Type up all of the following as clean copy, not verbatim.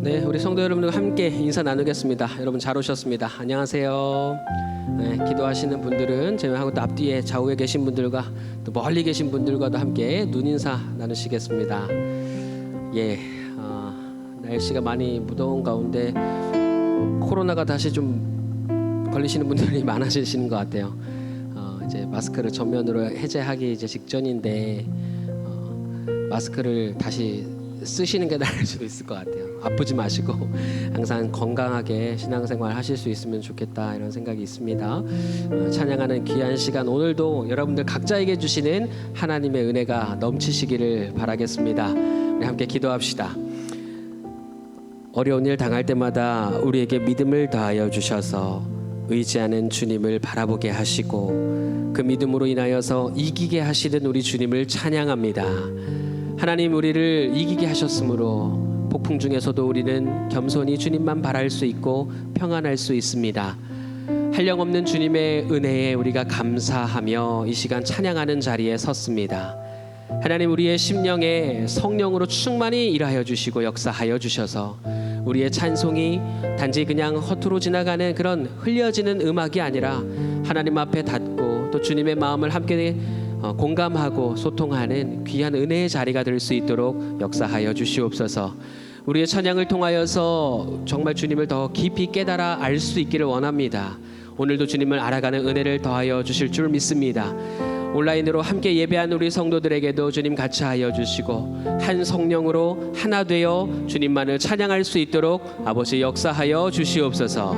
네, 우리 성도 여러분들과 함께 인사 나누겠습니다. 여러분 잘 오셨습니다. 안녕하세요. 네, 기도하시는 분들은 제외하고 또 앞뒤에 좌우에 계신 분들과 또 멀리 계신 분들과도 함께 눈인사 나누시겠습니다. 날씨가 많이 무더운 가운데 코로나가 다시 좀 걸리시는 분들이 많아지시는 것 같아요. 이제 마스크를 전면으로 해제하기 이제 직전인데 마스크를 다시 쓰시는 게 나을 수도 있을 것 같아요. 아프지 마시고 항상 건강하게 신앙생활 하실 수 있으면 좋겠다 이런 생각이 있습니다. 찬양하는 귀한 시간, 오늘도 여러분들 각자에게 주시는 하나님의 은혜가 넘치시기를 바라겠습니다. 우리 함께 기도합시다. 어려운 일 당할 때마다 우리에게 믿음을 더하여 주셔서 의지하는 주님을 바라보게 하시고 그 믿음으로 인하여서 이기게 하시는 우리 주님을 찬양합니다. 하나님, 우리를 이기게 하셨으므로 폭풍 중에서도 우리는 겸손히 주님만 바랄 수 있고 평안할 수 있습니다. 한량없는 주님의 은혜에 우리가 감사하며 이 시간 찬양하는 자리에 섰습니다. 하나님, 우리의 심령에 성령으로 충만히 일하여 주시고 역사하여 주셔서 우리의 찬송이 단지 그냥 허투루 지나가는 그런 흘려지는 음악이 아니라 하나님 앞에 닿고 또 주님의 마음을 함께 공감하고 소통하는 귀한 은혜의 자리가 될 수 있도록 역사하여 주시옵소서. 우리의 찬양을 통하여서 정말 주님을 더 깊이 깨달아 알 수 있기를 원합니다. 오늘도 주님을 알아가는 은혜를 더하여 주실 줄 믿습니다. 온라인으로 함께 예배한 우리 성도들에게도 주님 같이 하여 주시고 한 성령으로 하나 되어 주님만을 찬양할 수 있도록 아버지 역사하여 주시옵소서.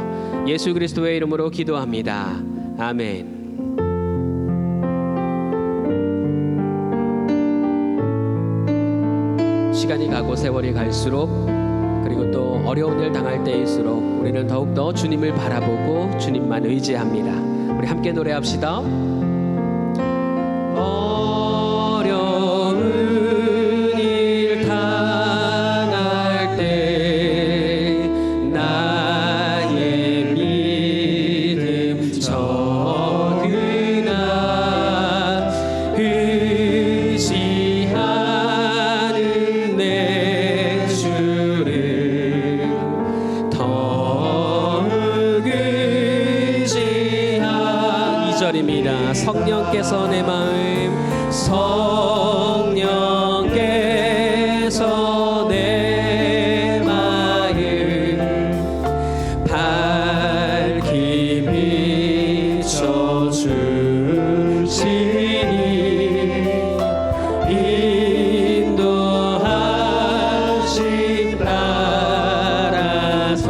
예수 그리스도의 이름으로 기도합니다. 아멘. 시간이 가고 세월이 갈수록 그리고 또 어려운 일 당할 때일수록 우리는 더욱더 주님을 바라보고 주님만 의지합니다. 우리 함께 노래합시다. 어려운 일 당할 때 나의 믿음 적으나 의지하는 내 주를 더욱 의지하 2절입니다. 성령께서 내 마음 성령께서 내 마음 밝히 비춰주시니 인도하심 따라서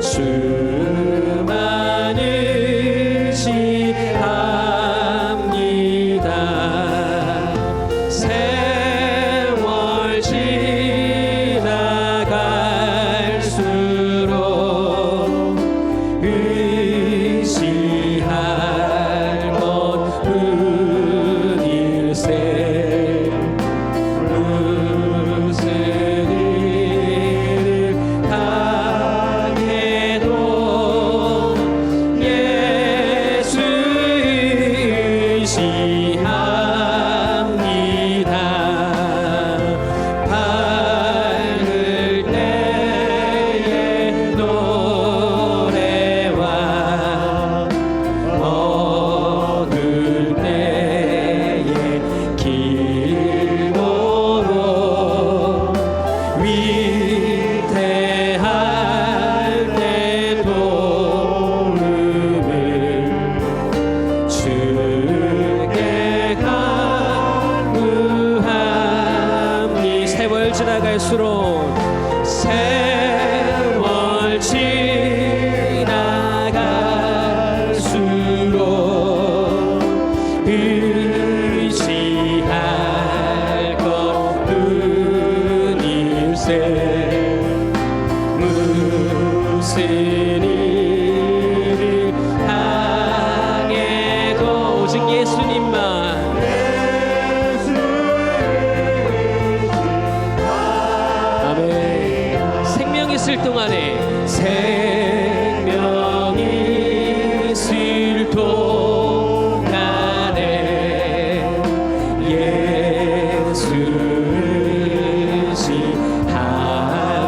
주만 의지합니다. 세월 지나갈수록 의지할 것뿐일세. 무슨 일을 당해도 예수 의지합니다. 밝을 때의 노래와 어두울 때의 길고로 위태할 때 도움을 주께 간구하니 세월 지나갈수록 세월 지나갈수록 의지할 것뿐일세. 무슨 일을 당해도 오직 예수님만 아멘. 생명 있을 동안에 생명이 있을 동안에 예수 의지할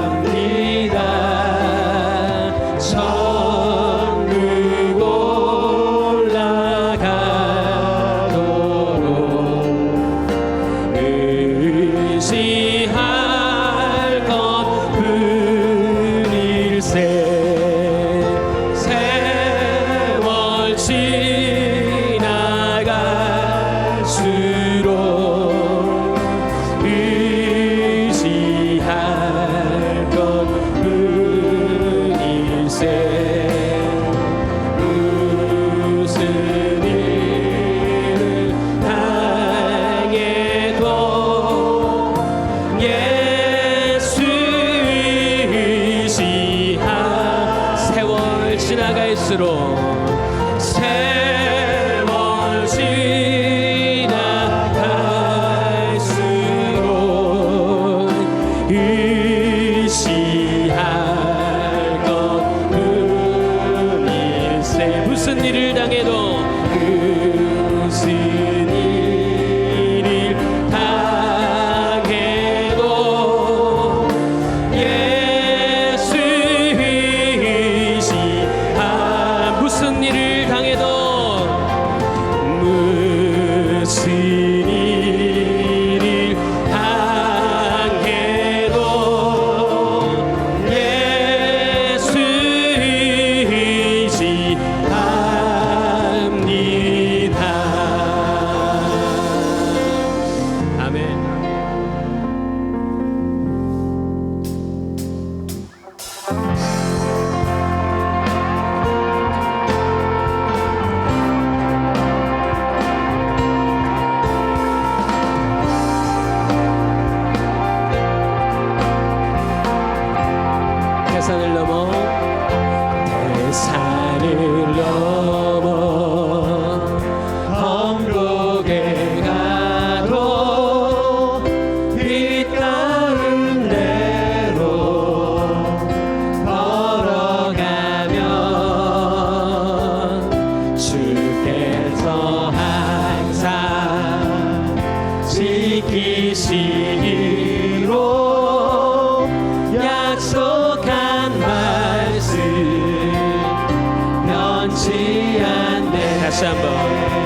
예수이시하. 세월 지나갈수록 세월 지나갈수록 의시할 것 뿐일세. 무슨 일을 당해도 무슨 일을 당해도 예수이시하. 무슨 일을 당해도 무슨 일을 당해도 예수이시합니다. 아멘. 대산을 넘어 대산을 넘어 험곡에 가도 빛 가운데로 걸어가면 주께서 항상 지키시기로 약속한 말씀 변치 않네. 다시 한번.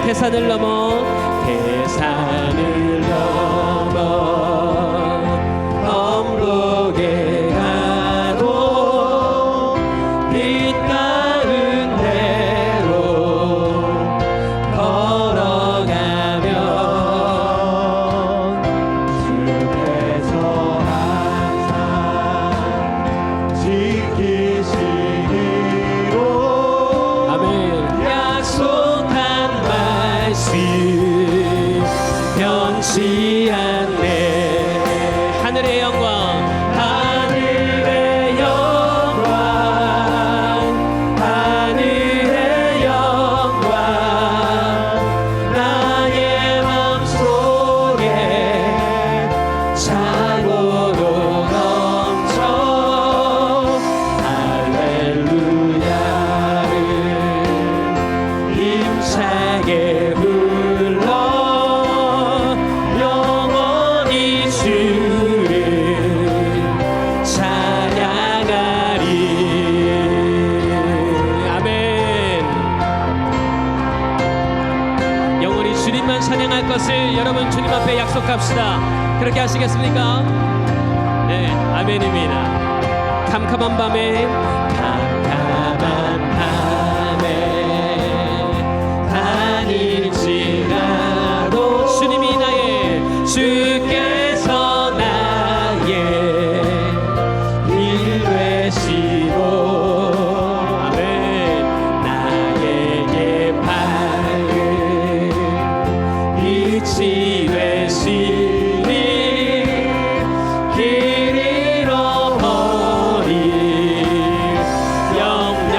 태산을 넘어 태산을 넘어 험곡에 가도 빛 가운데로 걸어가면 주께서 항상 지키시기로 아멘. 약속한 말씀 변치 않네. 하늘의 영광 하늘의 영광 하늘의 영광 나의 맘속에 차고도 넘쳐 할렐루야를 힘차게 불러 영원히 주를 찬양하리. 아멘. 영원히 주님만 찬양할 것을 여러분 주님 앞에 약속합시다. 그렇게 하시겠습니까? 네, 아멘입니다. 캄캄한 밤에 다닐지라도 주님이 나의 주께서 나의 길 되시고 아멘. 나에게 밝은 빛이 되시니 길 잃어버릴 염려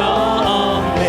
없네.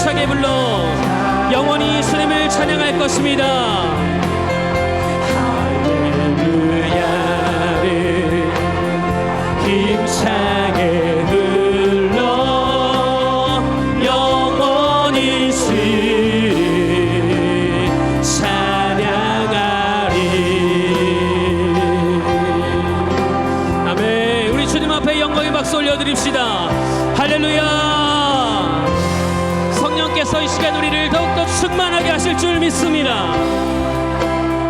힘차게 불러 영원히 주님을 찬양할 것입니다. 할렐루야를 힘차게 불러 영원히 주를 찬양하리. 아멘. 우리 주님 앞에 영광의 박수 올려드립시다. 할렐루야. 성령께서 이 시간 우리를 더욱더 충만하게 하실 줄 믿습니다.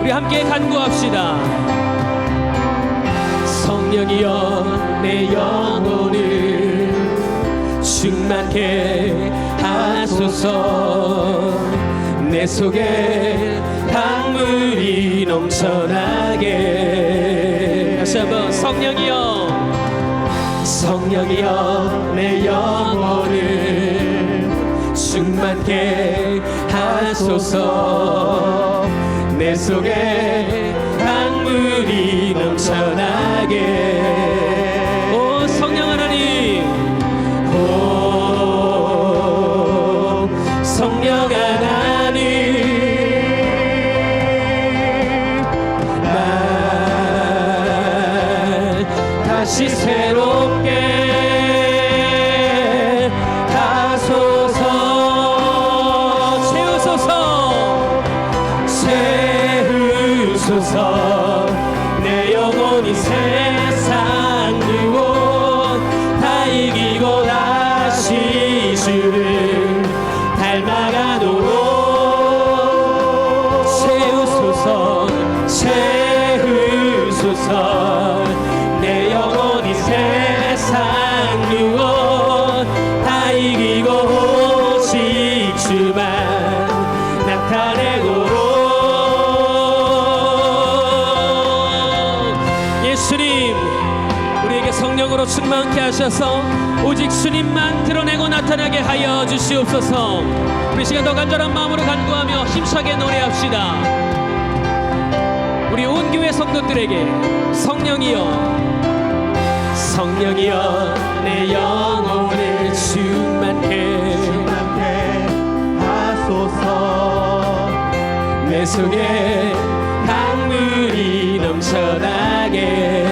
우리 함께 간구합시다. 성령이여 내 영혼을 충만케 하소서. 내 속에 강물이 넘쳐나게. 다시 한번 성령이여 성령이여 내 영혼을 충만케 하소서. 내 속에 강물이 넘쳐나게. 오 성령 하나님, 오 성령 하나님, 날 다시 새롭게 하소서. 채우소서. 내 영혼이 세상 유혹 다 이기고 다시 주를 닮아가도록 채우소서. 채우소서. 내 영혼이 세상 유혹 다 이기고 오직 주만 나타내도록. 예수님, 우리에게 성령으로 충만케 하셔서 오직 주님만 드러내고 나타나게 하여 주시옵소서. 우리 시간 더 간절한 마음으로 간구하며 힘차게 노래합시다. 우리 온 교회 성도들에게 성령이여 성령이여 내 영혼을 충만케 하소서. 내 속에 강물이 넘쳐나게.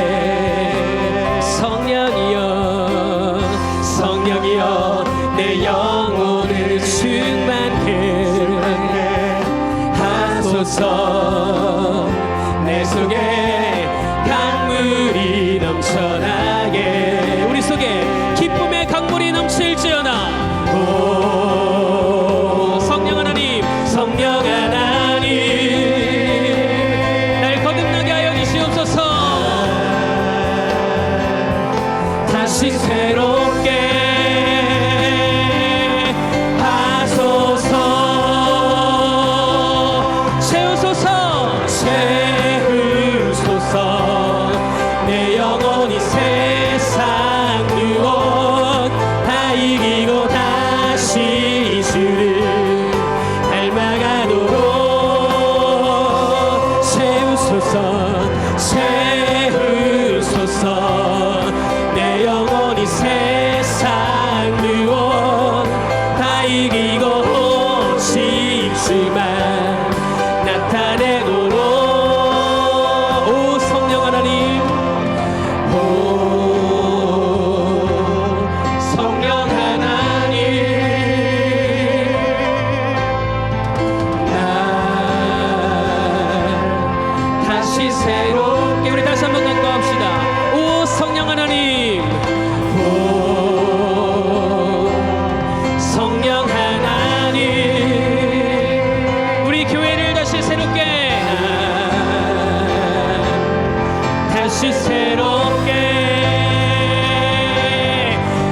성령이여 성령이여 내 영혼을 충만케 하소서. 내 속에 강물이 넘쳐나게. 우리 속에 기쁨의 강물이 넘칠지어다. 오 성령 하나님, 성령 하나님, 날 거듭나게 하여 주시옵소서. 다시 새롭게 하소서. 채우소서. 채우소서. 내 영혼이 세상 유혹 다 이기고 다시 주를 닮아가도록 채우소서. 채우소서. 내 영혼이 세상 유혹 다 이기고 오직 주만 나타내도록. 오 성령 하나님, 오 성령 하나님, 날 다시 새롭게. 우리 다시 한번 간구합시다. 오 성령 하나님, 오 성령 하나님, 우리 교회를 다시 새롭게 다시 새롭게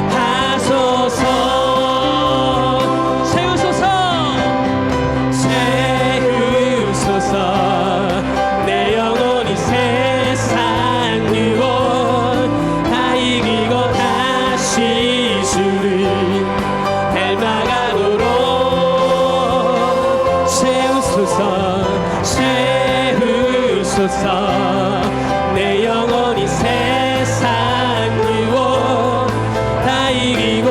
하소서. 채우소서. 채우소서. 내 영혼이 세상 유혹 다 이기고 다시 주를 닮아가도록 채우소서. 채우소서. 내 영혼이 세상 유혹 다 이기고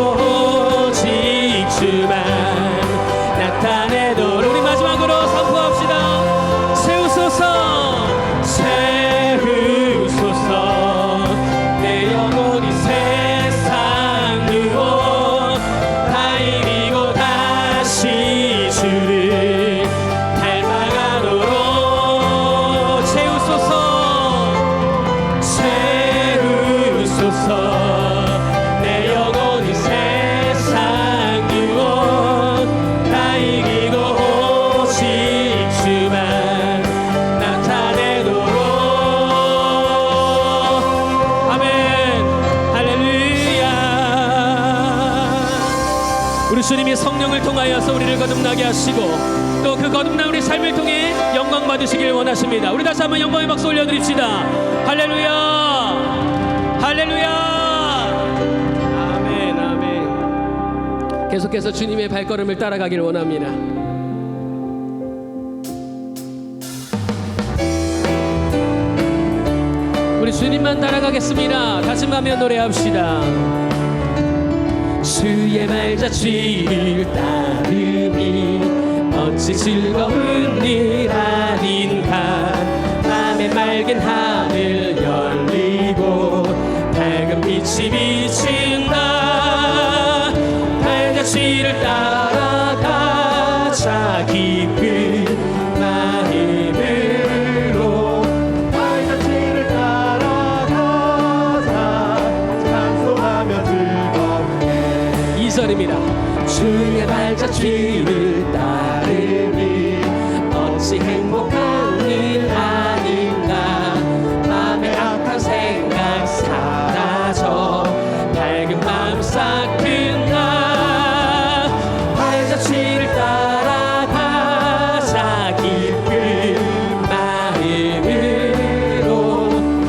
오직 주만 통하여서 우리를 거듭나게 하시고 또 그 거듭난 우리 삶을 통해 영광 받으시길 원하십니다. 우리 다시 한번 영광의 박수 올려드립시다. 할렐루야, 할렐루야. 아멘, 아멘. 계속해서 주님의 발걸음을 따라가길 원합니다. 우리 주님만 따라가겠습니다. 다짐하며 노래합시다. 주의 발자취를 따르니 어찌 즐거운 일 아닌가. 맘에 맑은 하늘 열리고 밝은 빛이 비친다. 발자취를 따라가자 기쁜 마음으로. 발자취를 따라가자 찬송하며 즐겁게. 2절입니다. 주의 발자취를 따르니 어찌 행복한 일 아닌가. 맘에 악한 생각 사라져 밝은 마음 싹 든다. 발자취를 따라가자 기쁜 마음으로.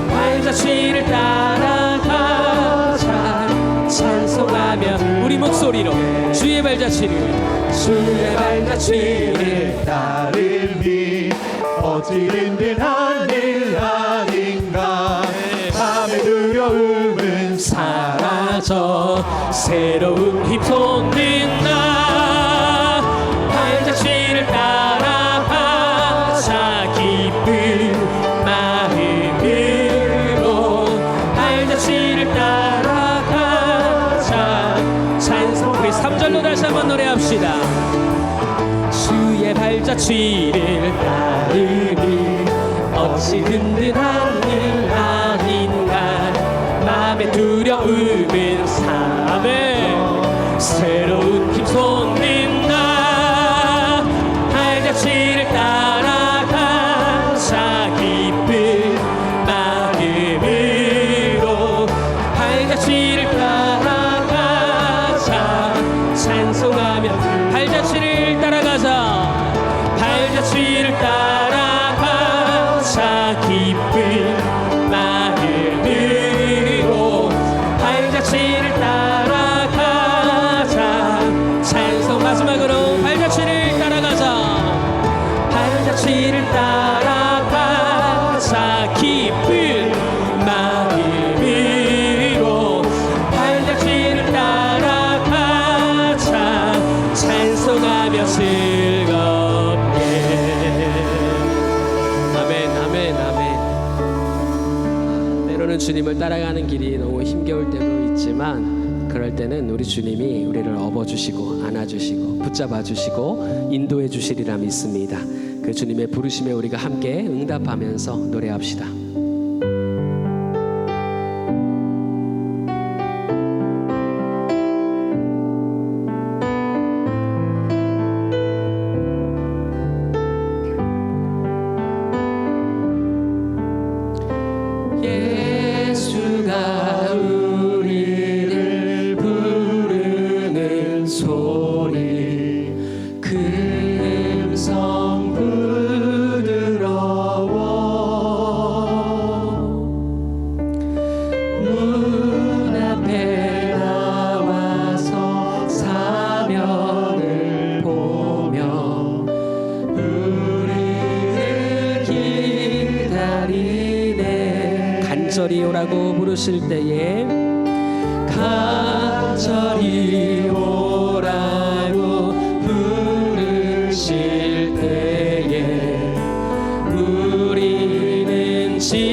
발자취를 따라가자 찬송하며 우리 목소리로 주의 발자취를 따르니 어찌 든든한 일 아닌가. 밤의 두려움은 사라져 새로운 힘 솟는다. 발자취를 따라가자 기쁜 마음으로. 발자취를 따라가자 찬송. 우리 3절로 다시 한번 노래합시다. 주의 발자취를 따르니 어찌 든든한 일 아닌가. 맘의 두려움은 사라져 새로운 힘 솟는다. 발자취를 따라가자 기쁜 마음으로. 발자취를 따라가자 찬송하며. 발자취를 따라가자. 발자취를 따라가자 기쁜 마음으로. 발자취를 따라가자 찬송. 마지막으로 발자취를 따라가자. 발자취를 따라가자 기쁜 마음으로. 발자취를 따라가자 찬송하며 즐겁게. 아멘, 아멘, 아멘. 때로는 주님을 따라가는 길이 너무 힘겨울 때도 있지만 그럴 때는 우리 주님이 우리를 업어주시고 안아주시고 붙잡아주시고 인도해 주시리라 믿습니다. 그 주님의 부르심에 우리가 함께 응답하면서 노래합시다. 예수가 우리를 부르는 소리 그 음성 부드러워. 문 앞에 나와서 사면을 보며 우리를 기다리네. 간절히 오라고 부르실 때에 간절히 오라고 부르실 때에 우리는 진실하랴.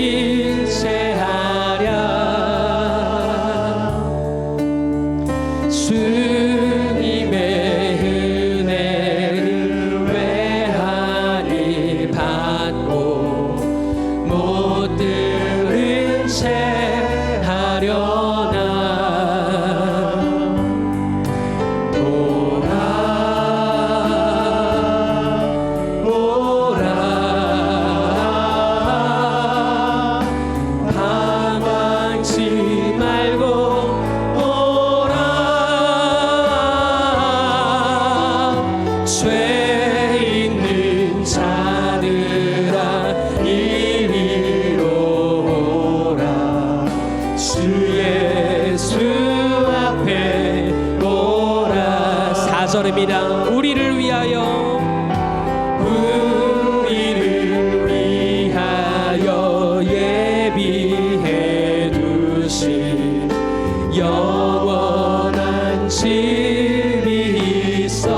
주님의 은혜를 외하니 받고 못 들은 채 하려나. 죄 있는 자들아 이리로 오라 주 예수 앞에 오라 4절입니다. 우리를 위하여 예비해 두신 영원한 집이 있어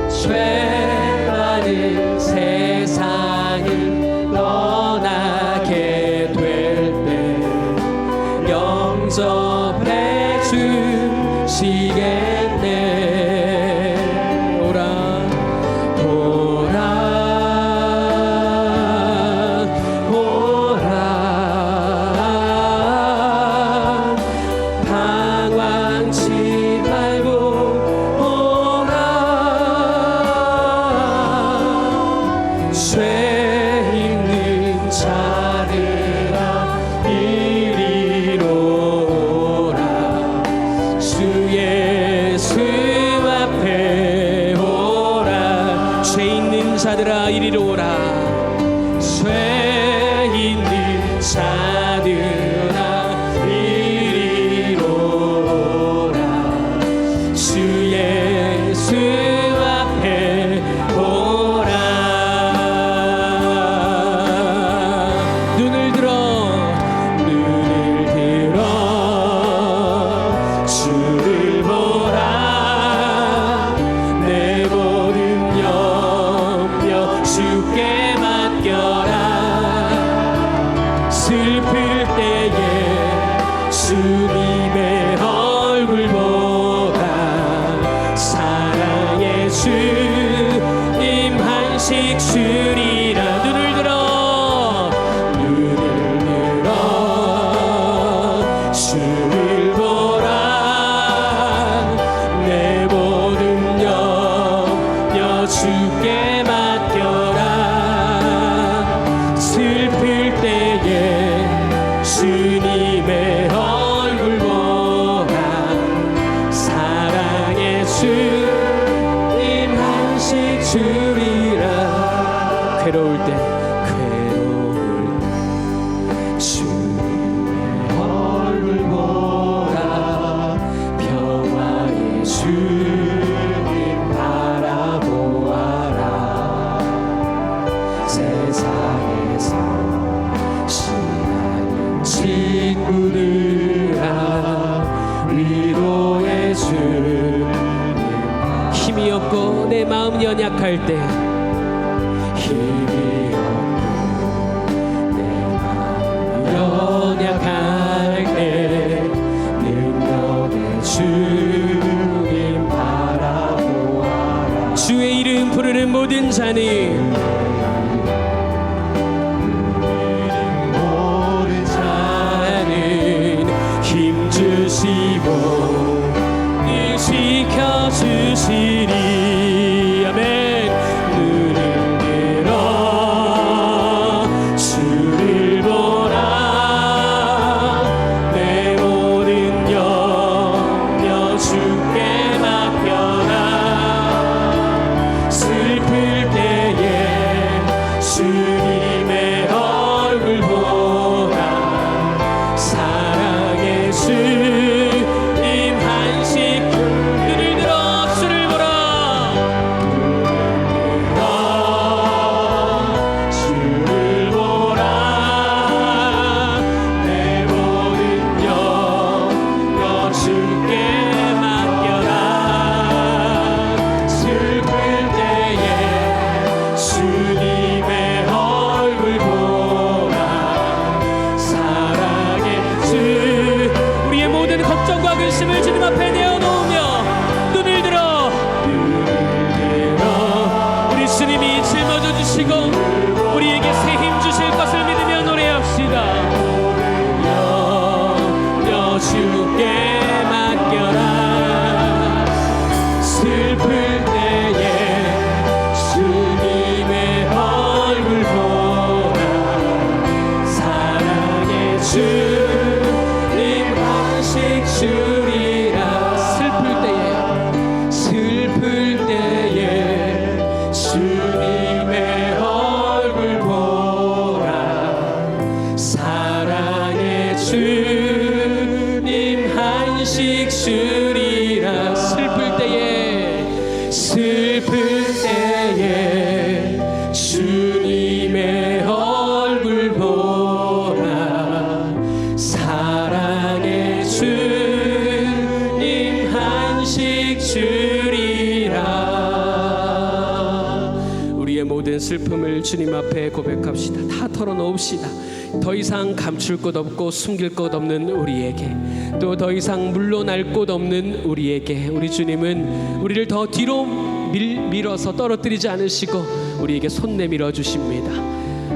죄 많은 세상을 떠나게 될 때 영접해 주시겠네. 오라 방황치 말고 오라 죄 있는 자들아 이리로 오라 주 예수 앞에 오라 죄 있는 자들아 이리로 오라 죄 있는 자들아 이리로 오라 주 예수 앞에 오라 눈을 들어 주를 보라 내 모든 염려 주께 맡겨라 슬플 때에 주님의 얼굴 보라 사랑의 주님 한식 주리라 눈을 들어 주를 보라 내 모든 염려 주께 맡겨라 슬플 때에 주님의 얼굴 보라 사랑의 주님 한식 주리라 괴로울 때 주님의 얼굴 보라 평화의 주님 바라보아라 세상에서 신나는 친구들아 위로의 주님 힘이 없고 내 마음 연약할 때 힘이 없고 내 마음 연약할 때 능력의 주님 바라보아라 주의 이름 부르는 모든 자는 힘 주시고 일 지켜주시리 아멘 눈을 들어 주를 보라 내 모든 염려 주께 맡겨라 슬플 때에 주님의 얼굴 보라 사랑의 주님 한식 눈을 들어 주를 보라 오직 주리라. 우리의 모든 슬픔을 주님 앞에 고백합시다. 다 털어놓읍시다. 더 이상 감출 것 없고 숨길 것 없는 우리에게, 또 더 이상 물러날 곳 없는 우리에게 우리 주님은 우리를 더 뒤로 밀어서 떨어뜨리지 않으시고 우리에게 손 내밀어 주십니다.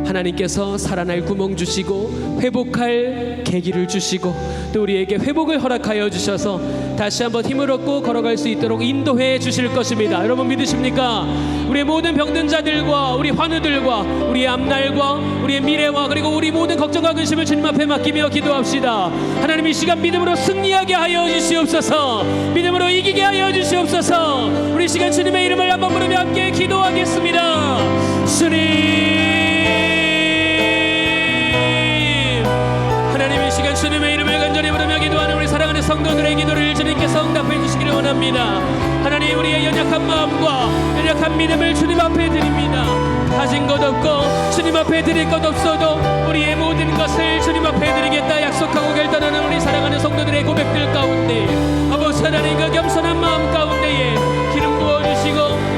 하나님께서 살아날 구멍 주시고 회복할 계기를 주시고 또 우리에게 회복을 허락하여 주셔서 다시 한번 힘을 얻고 걸어갈 수 있도록 인도해 주실 것입니다. 여러분 믿으십니까? 우리의 모든 병든 자들과 우리 환우들과 우리의 앞날과 우리의 미래와 그리고 우리 모든 걱정과 근심을 주님 앞에 맡기며 기도합시다. 하나님 이 시간 믿음으로 승리하게 하여 주시옵소서. 믿음으로 이기게 하여 주시옵소서. 우리 시간 주님의 이름을 한번 부르며 함께 기도하겠습니다. 주님, 하나님 이 시간 주님의 이름을 간절히 부르며 기도하는 우리 사랑하는 성도들의 기도를 주님께서 응답해 주시기를 원합니다. 하나님 우리의 연약한 마음과 연약한 믿음을 주님 앞에 드립니다. 가진 것 없고 주님 앞에 드릴 것 없어도 우리의 모든 것을 주님 앞에 드리겠다 약속하고 결단하는 우리 사랑하는 성도들의 고백들 가운데 아버지 하나님 그 겸손한 마음 가운데에 기름 부어주시고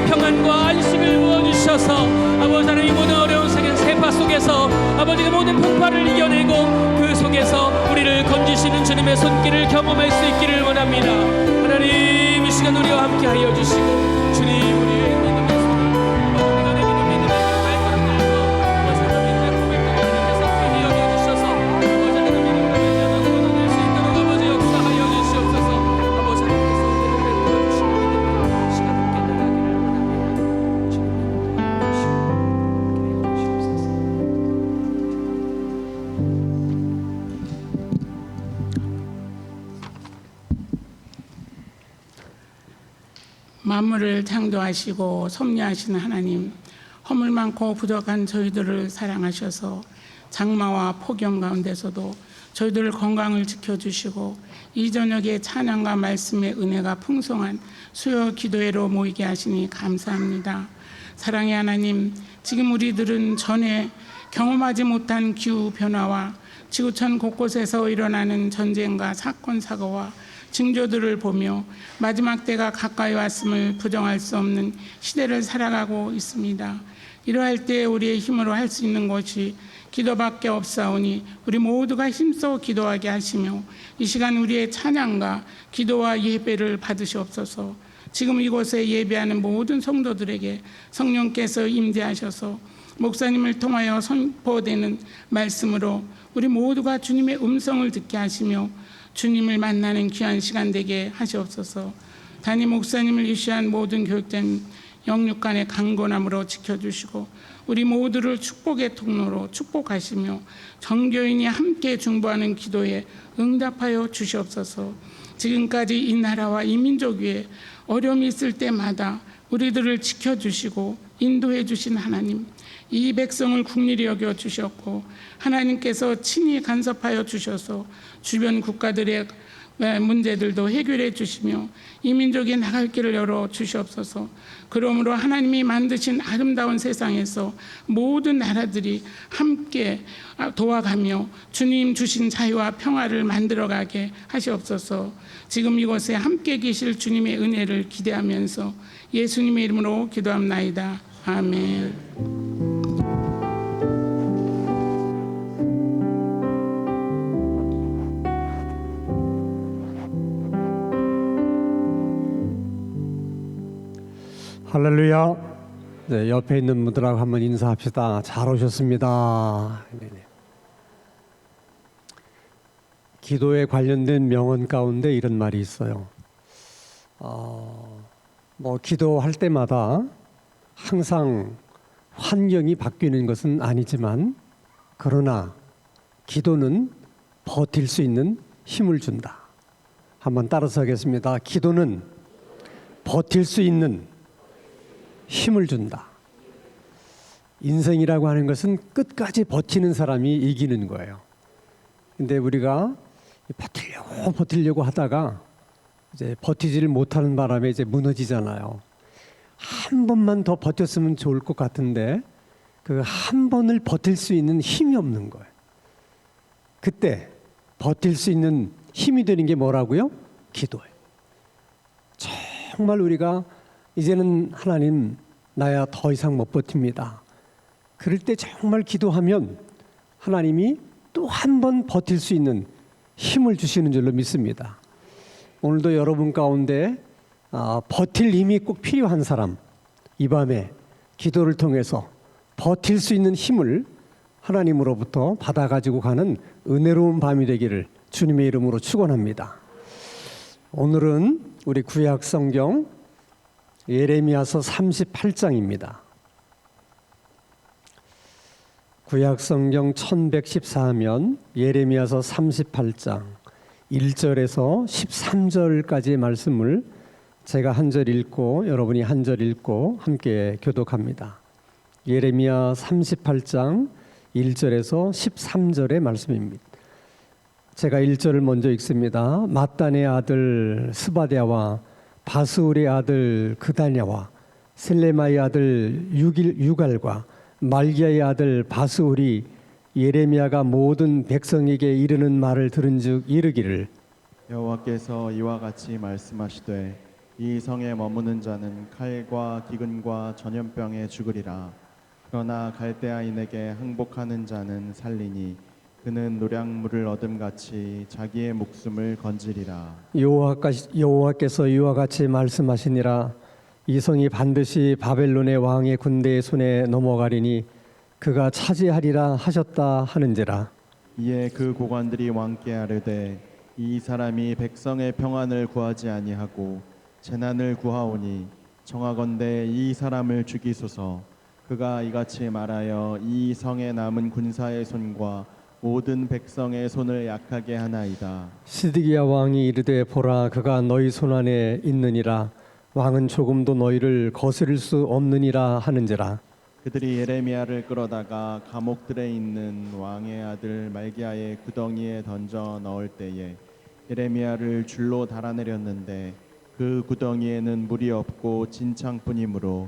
평안과 안식을 부어주셔서 아버지 하나님 모든 어려운 세파 속에서 아버지가 모든 풍파를 이겨내고 그 속에서 우리를 건지시는 주님의 손길을 경험할 수 있기를 원합니다. 하나님 이 시간 우리와 함께 하여 주시고 주님 우리의 믿음의 손 우리가 내기는 믿음의 발걸음 들고 아버지 하나님의 고백들을 주님께서 귀히 여겨주셔서 아버지 하나님 믿음을 걸어낼 수 있도록 아버지 역사하여 주시옵소서. 아버지 하나님께서 우리를 베풀어 주시는 믿음의 시간 함께 나가기를 원합니다. 만물을 창조하시고 섭리하시는 하나님, 허물 많고 부족한 저희들을 사랑하셔서 장마와 폭염 가운데서도 저희들 건강을 지켜주시고 이 저녁에 찬양과 말씀의 은혜가 풍성한 수요 기도회로 모이게 하시니 감사합니다. 사랑의 하나님, 지금 우리들은 전에 경험하지 못한 기후 변화와 지구촌 곳곳에서 일어나는 전쟁과 사건 사고와 징조들을 보며 마지막 때가 가까이 왔음을 부정할 수 없는 시대를 살아가고 있습니다. 이러할 때 우리의 힘으로 할 수 있는 것이 기도밖에 없사오니 우리 모두가 힘써 기도하게 하시며 이 시간 우리의 찬양과 기도와 예배를 받으시옵소서. 지금 이곳에 예배하는 모든 성도들에게 성령께서 임재하셔서 목사님을 통하여 선포되는 말씀으로 우리 모두가 주님의 음성을 듣게 하시며 주님을 만나는 귀한 시간 되게 하시옵소서. 담임 목사님을 위시한 모든 교육된 영육간의 강건함으로 지켜주시고 우리 모두를 축복의 통로로 축복하시며 정교인이 함께 중보하는 기도에 응답하여 주시옵소서. 지금까지 이 나라와 이 민족 위에 어려움이 있을 때마다 우리들을 지켜주시고 인도해 주신 하나님, 이 백성을 국리히 여겨 주셨고 하나님께서 친히 간섭하여 주셔서 주변 국가들의 문제들도 해결해 주시며 이 민족이 나갈 길을 열어 주시옵소서. 그러므로 하나님이 만드신 아름다운 세상에서 모든 나라들이 함께 도와가며 주님 주신 자유와 평화를 만들어가게 하시옵소서. 지금 이곳에 함께 계실 주님의 은혜를 기대하면서 예수님의 이름으로 기도합나이다. 아멘. 할렐루야. 네, 옆에 있는 분들하고 한번 인사합시다. 잘 오셨습니다. 네네. 기도에 관련된 명언 가운데 이런 말이 있어요. 기도할 때마다 항상 환경이 바뀌는 것은 아니지만 그러나 기도는 버틸 수 있는 힘을 준다. 한번 따라서 하겠습니다. 기도는 버틸 수 있는 힘을 준다. 인생이라고 하는 것은 끝까지 버티는 사람이 이기는 거예요. 근데 우리가 버티려고 하다가 이제 버티지를 못하는 바람에 이제 무너지잖아요. 한 번만 더 버텼으면 좋을 것 같은데 그 한 번을 버틸 수 있는 힘이 없는 거예요. 그때 버틸 수 있는 힘이 되는 게 뭐라고요? 기도예요. 정말 우리가 이제는 하나님 나야 더 이상 못 버팁니다. 그럴 때 정말 기도하면 하나님이 또 한 번 버틸 수 있는 힘을 주시는 줄로 믿습니다. 오늘도 여러분 가운데 버틸 힘이 꼭 필요한 사람, 이 밤에 기도를 통해서 버틸 수 있는 힘을 하나님으로부터 받아가지고 가는 은혜로운 밤이 되기를 주님의 이름으로 축원합니다. 오늘은 우리 구약 성경 예레미야서 38장입니다. 구약 성경 1114면 예레미야서 38장 1절에서 13절까지의 말씀을 제가 한 절 읽고 여러분이 한 절 읽고 함께 교독합니다. 예레미야 38장 1절에서 13절의 말씀입니다. 제가 1절을 먼저 읽습니다. mat단의 아들 스바랴와 바스울의 아들 그다냐와 셀레마의 아들 유갈과 말기야의 아들 바스울이 예레미야가 모든 백성에게 이르는 말을 들은즉 이르기를 여호와께서 이와 같이 말씀하시되 이 성에 머무는 자는 칼과 기근과 전염병에 죽으리라. 그러나 갈대아인에게 항복하는 자는 살리니 그는 노량물을 얻음같이 자기의 목숨을 건지리라. 여호와께서 이와 같이 말씀하시니라. 이 성이 반드시 바벨론의 왕의 군대의 손에 넘어가리니 그가 차지하리라 하셨다 하는지라. 이에 그 고관들이 왕께 아뢰되 이 사람이 백성의 평안을 구하지 아니하고 재난을 구하오니 청하건대 이 사람을 죽이소서. 그가 이같이 말하여 이 성에 남은 군사의 손과 모든 백성의 손을 약하게 하나이다. 시드기야 왕이 이르되 보라 그가 너희 손 안에 있느니라. 왕은 조금도 너희를 거스릴 수 없느니라 하는지라. 그들이 예레미야를 끌어다가 감옥들에 있는 왕의 아들 말기야의 구덩이에 던져 넣을 때에 예레미야를 줄로 달아내렸는데 그 구덩이에는 물이 없고 진창뿐이므로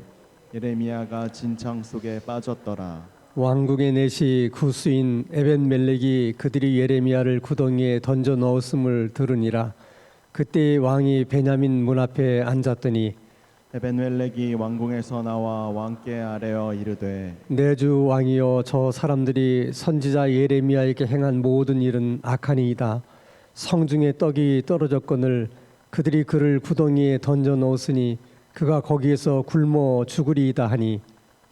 예레미야가 진창 속에 빠졌더라. 왕궁의 내시 구스인 에벤멜렉이 그들이 예레미야를 구덩이에 던져 넣었음을 들으니라. 그때 왕이 베냐민 문 앞에 앉았더니 에벤멜렉이 왕궁에서 나와 왕께 아뢰어 이르되 내 주 왕이여 저 사람들이 선지자 예레미야에게 행한 모든 일은 악하니이다. 성중에 떡이 떨어졌거늘 그들이 그를 구덩이에 던져 넣었으니 그가 거기에서 굶어 죽으리이다 하니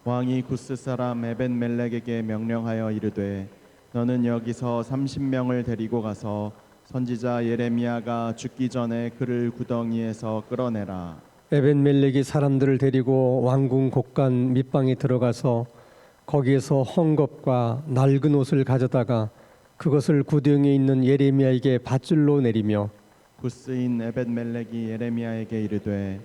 왕이 구스 사람 에벤멜렉에게 명령하여 이르되 너는 여기서 30명을 데리고 가서 선지자 예레미야가 죽기 전에 그를 구덩이에서 끌어내라. 에벤멜렉이 사람들을 데리고 왕궁 곳간 밑방에 들어가서 거기에서 헝겊과 낡은 옷을 가져다가 그것을 구덩이에 있는 예레미야에게 밧줄로 내리며 구스인 에벤멜렉이 예레미야에게 이르되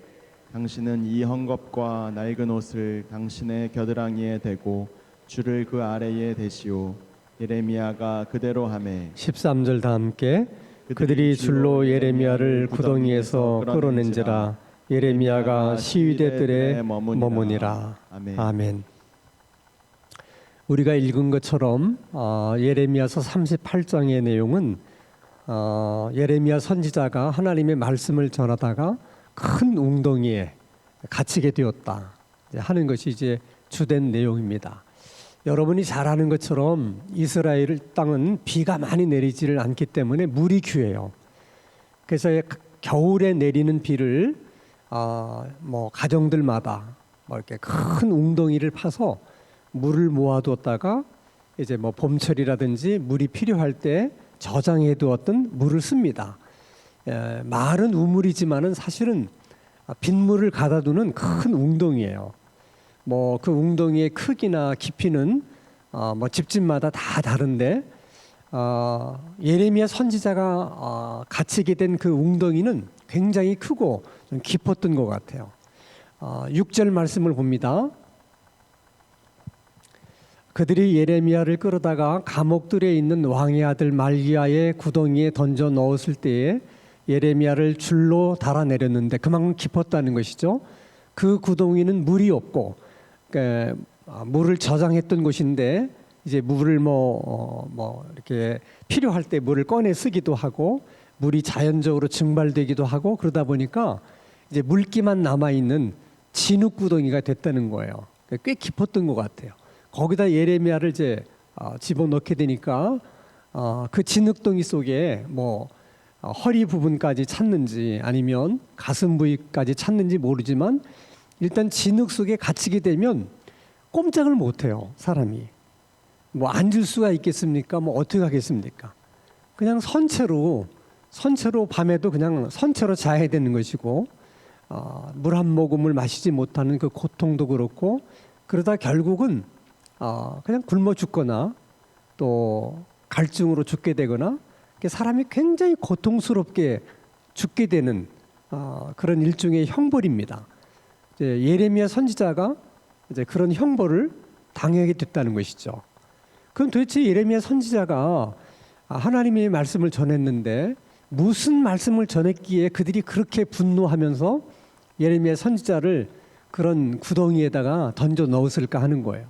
당신은 이 헝겊과 낡은 옷을 당신의 겨드랑이에 대고 줄을 그 아래에 대시오. 예레미야가 그대로 하매 13절 다 함께 그들이 줄로 예레미야를 구덩이에서 끌어낸지라. 예레미야가 시위대 뜰에 머무니라. 아멘. 우리가 읽은 것처럼 예레미야서 38장의 내용은 예레미야 선지자가 하나님의 말씀을 전하다가 큰 웅덩이에 갇히게 되었다 하는 것이 이제 주된 내용입니다. 여러분이 잘 아는 것처럼 이스라엘 땅은 비가 많이 내리지를 않기 때문에 물이 귀해요. 그래서 겨울에 내리는 비를 가정들마다 이렇게 큰 웅덩이를 파서 물을 모아두었다가 이제 봄철이라든지 물이 필요할 때 저장해 두었던 물을 씁니다. 말은 우물이지만은 사실은 빗물을 가다두는 큰 웅덩이에요. 그 웅덩이의 크기나 깊이는 집집마다 다 다른데 예레미야 선지자가 갇히게 된 그 웅덩이는 굉장히 크고 좀 깊었던 것 같아요. 6절 말씀을 봅니다. 그들이 예레미야를 끌어다가 감옥들에 있는 왕의 아들 말기야의 구덩이에 던져 넣었을 때에 예레미야를 줄로 달아내렸는데 그만큼 깊었다는 것이죠. 그 구덩이는 물이 없고 물을 저장했던 곳인데 이제 물을 이렇게 필요할 때 물을 꺼내 쓰기도 하고 물이 자연적으로 증발되기도 하고 그러다 보니까 이제 물기만 남아 있는 진흙구덩이가 됐다는 거예요. 꽤 깊었던 것 같아요. 거기다 예레미야를 이제 집어넣게 되니까 그 진흙덩이 속에 뭐 허리 부분까지 찾는지 아니면 가슴 부위까지 찾는지 모르지만 일단 진흙 속에 갇히게 되면 꼼짝을 못해요. 사람이 뭐 앉을 수가 있겠습니까? 뭐 어떻게 하겠습니까? 그냥 선체로 밤에도 그냥 선체로 자야 되는 것이고 물 한 모금을 마시지 못하는 그 고통도 그렇고 그러다 결국은 그냥 굶어 죽거나 또 갈증으로 죽게 되거나 사람이 굉장히 고통스럽게 죽게 되는 그런 일종의 형벌입니다. 이제 예레미야 선지자가 이제 그런 형벌을 당하게 됐다는 것이죠. 그럼 도대체 예레미야 선지자가 하나님의 말씀을 전했는데 무슨 말씀을 전했기에 그들이 그렇게 분노하면서 예레미야 선지자를 그런 구덩이에다가 던져 넣었을까 하는 거예요.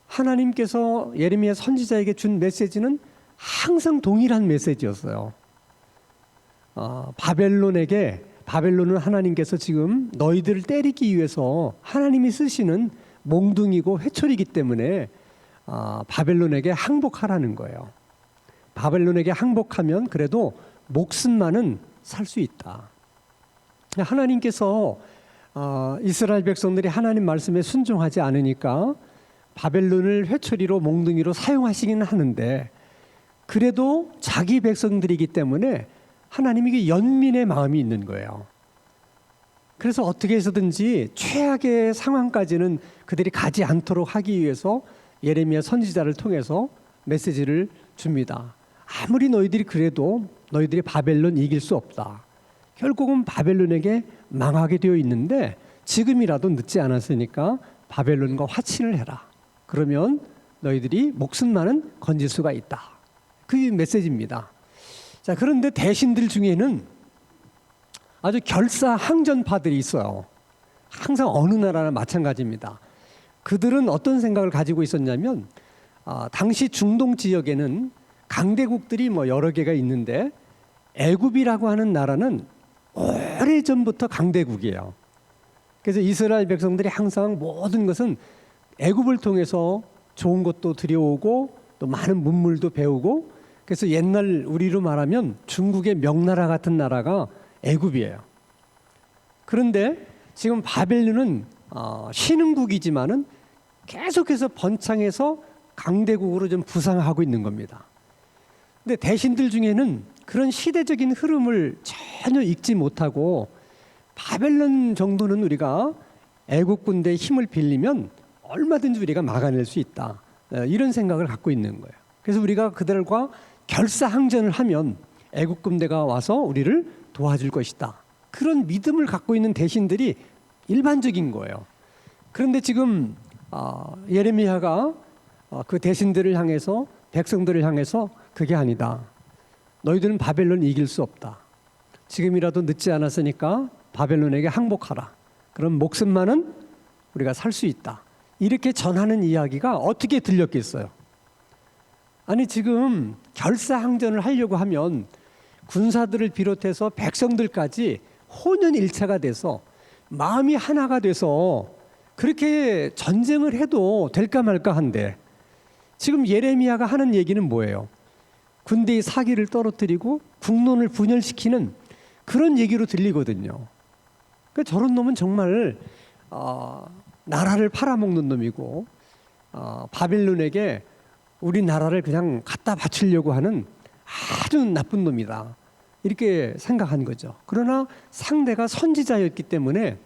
하나님께서 예레미야 선지자에게 준 메시지는 항상 동일한 메시지였어요. 바벨론은 하나님께서 지금 너희들을 때리기 위해서 하나님이 쓰시는 몽둥이고 회초리이기 때문에 바벨론에게 항복하라는 거예요. 바벨론에게 항복하면 그래도 목숨만은 살 수 있다. 하나님께서 이스라엘 백성들이 하나님 말씀에 순종하지 않으니까 바벨론을 회초리로 몽둥이로 사용하시기는 하는데 그래도 자기 백성들이기 때문에 하나님에게 연민의 마음이 있는 거예요. 그래서 어떻게 해서든지 최악의 상황까지는 그들이 가지 않도록 하기 위해서 예레미야 선지자를 통해서 메시지를 줍니다. 아무리 너희들이 그래도 너희들이 바벨론 이길 수 없다. 결국은 바벨론에게 망하게 되어 있는데 지금이라도 늦지 않았으니까 바벨론과 화친을 해라. 그러면 너희들이 목숨만은 건질 수가 있다. 그게 메시지입니다. 자, 그런데 대신들 중에는 아주 결사항전파들이 있어요. 항상 어느 나라나 마찬가지입니다. 그들은 어떤 생각을 가지고 있었냐면 당시 중동 지역에는 강대국들이 뭐 여러 개가 있는데 애굽이라고 하는 나라는 오래전부터 강대국이에요. 그래서 이스라엘 백성들이 항상 모든 것은 애굽을 통해서 좋은 것도 들여오고 또 많은 문물도 배우고 그래서 옛날 우리로 말하면 중국의 명나라 같은 나라가 애굽이에요. 그런데 지금 바벨론은 신흥국이지만은 계속해서 번창해서 강대국으로 좀 부상하고 있는 겁니다. 근데 대신들 중에는 그런 시대적인 흐름을 전혀 읽지 못하고 바벨론 정도는 우리가 애국 군대의 힘을 빌리면 얼마든지 우리가 막아낼 수 있다. 이런 생각을 갖고 있는 거예요. 그래서 우리가 그들과 결사항전을 하면 애국 군대가 와서 우리를 도와줄 것이다. 그런 믿음을 갖고 있는 대신들이 일반적인 거예요. 그런데 지금 예레미야가 그 대신들을 향해서 백성들을 향해서 그게 아니다. 너희들은 바벨론 이길 수 없다. 지금이라도 늦지 않았으니까 바벨론에게 항복하라. 그럼 목숨만은 우리가 살 수 있다. 이렇게 전하는 이야기가 어떻게 들렸겠어요? 아니 지금 결사항전을 하려고 하면 군사들을 비롯해서 백성들까지 혼연일체가 돼서 마음이 하나가 돼서 그렇게 전쟁을 해도 될까 말까 한데 지금 예레미야가 하는 얘기는 뭐예요? 군대의 사기를 떨어뜨리고 국론을 분열시키는 그런 얘기로 들리거든요. 그러니까 저런 놈은 정말 나라를 팔아먹는 놈이고 바벨론에게 우리나라를 그냥 갖다 바치려고 하는 아주 나쁜 놈이다. 이렇게 생각한 거죠. 그러나 상대가 선지자였기 때문에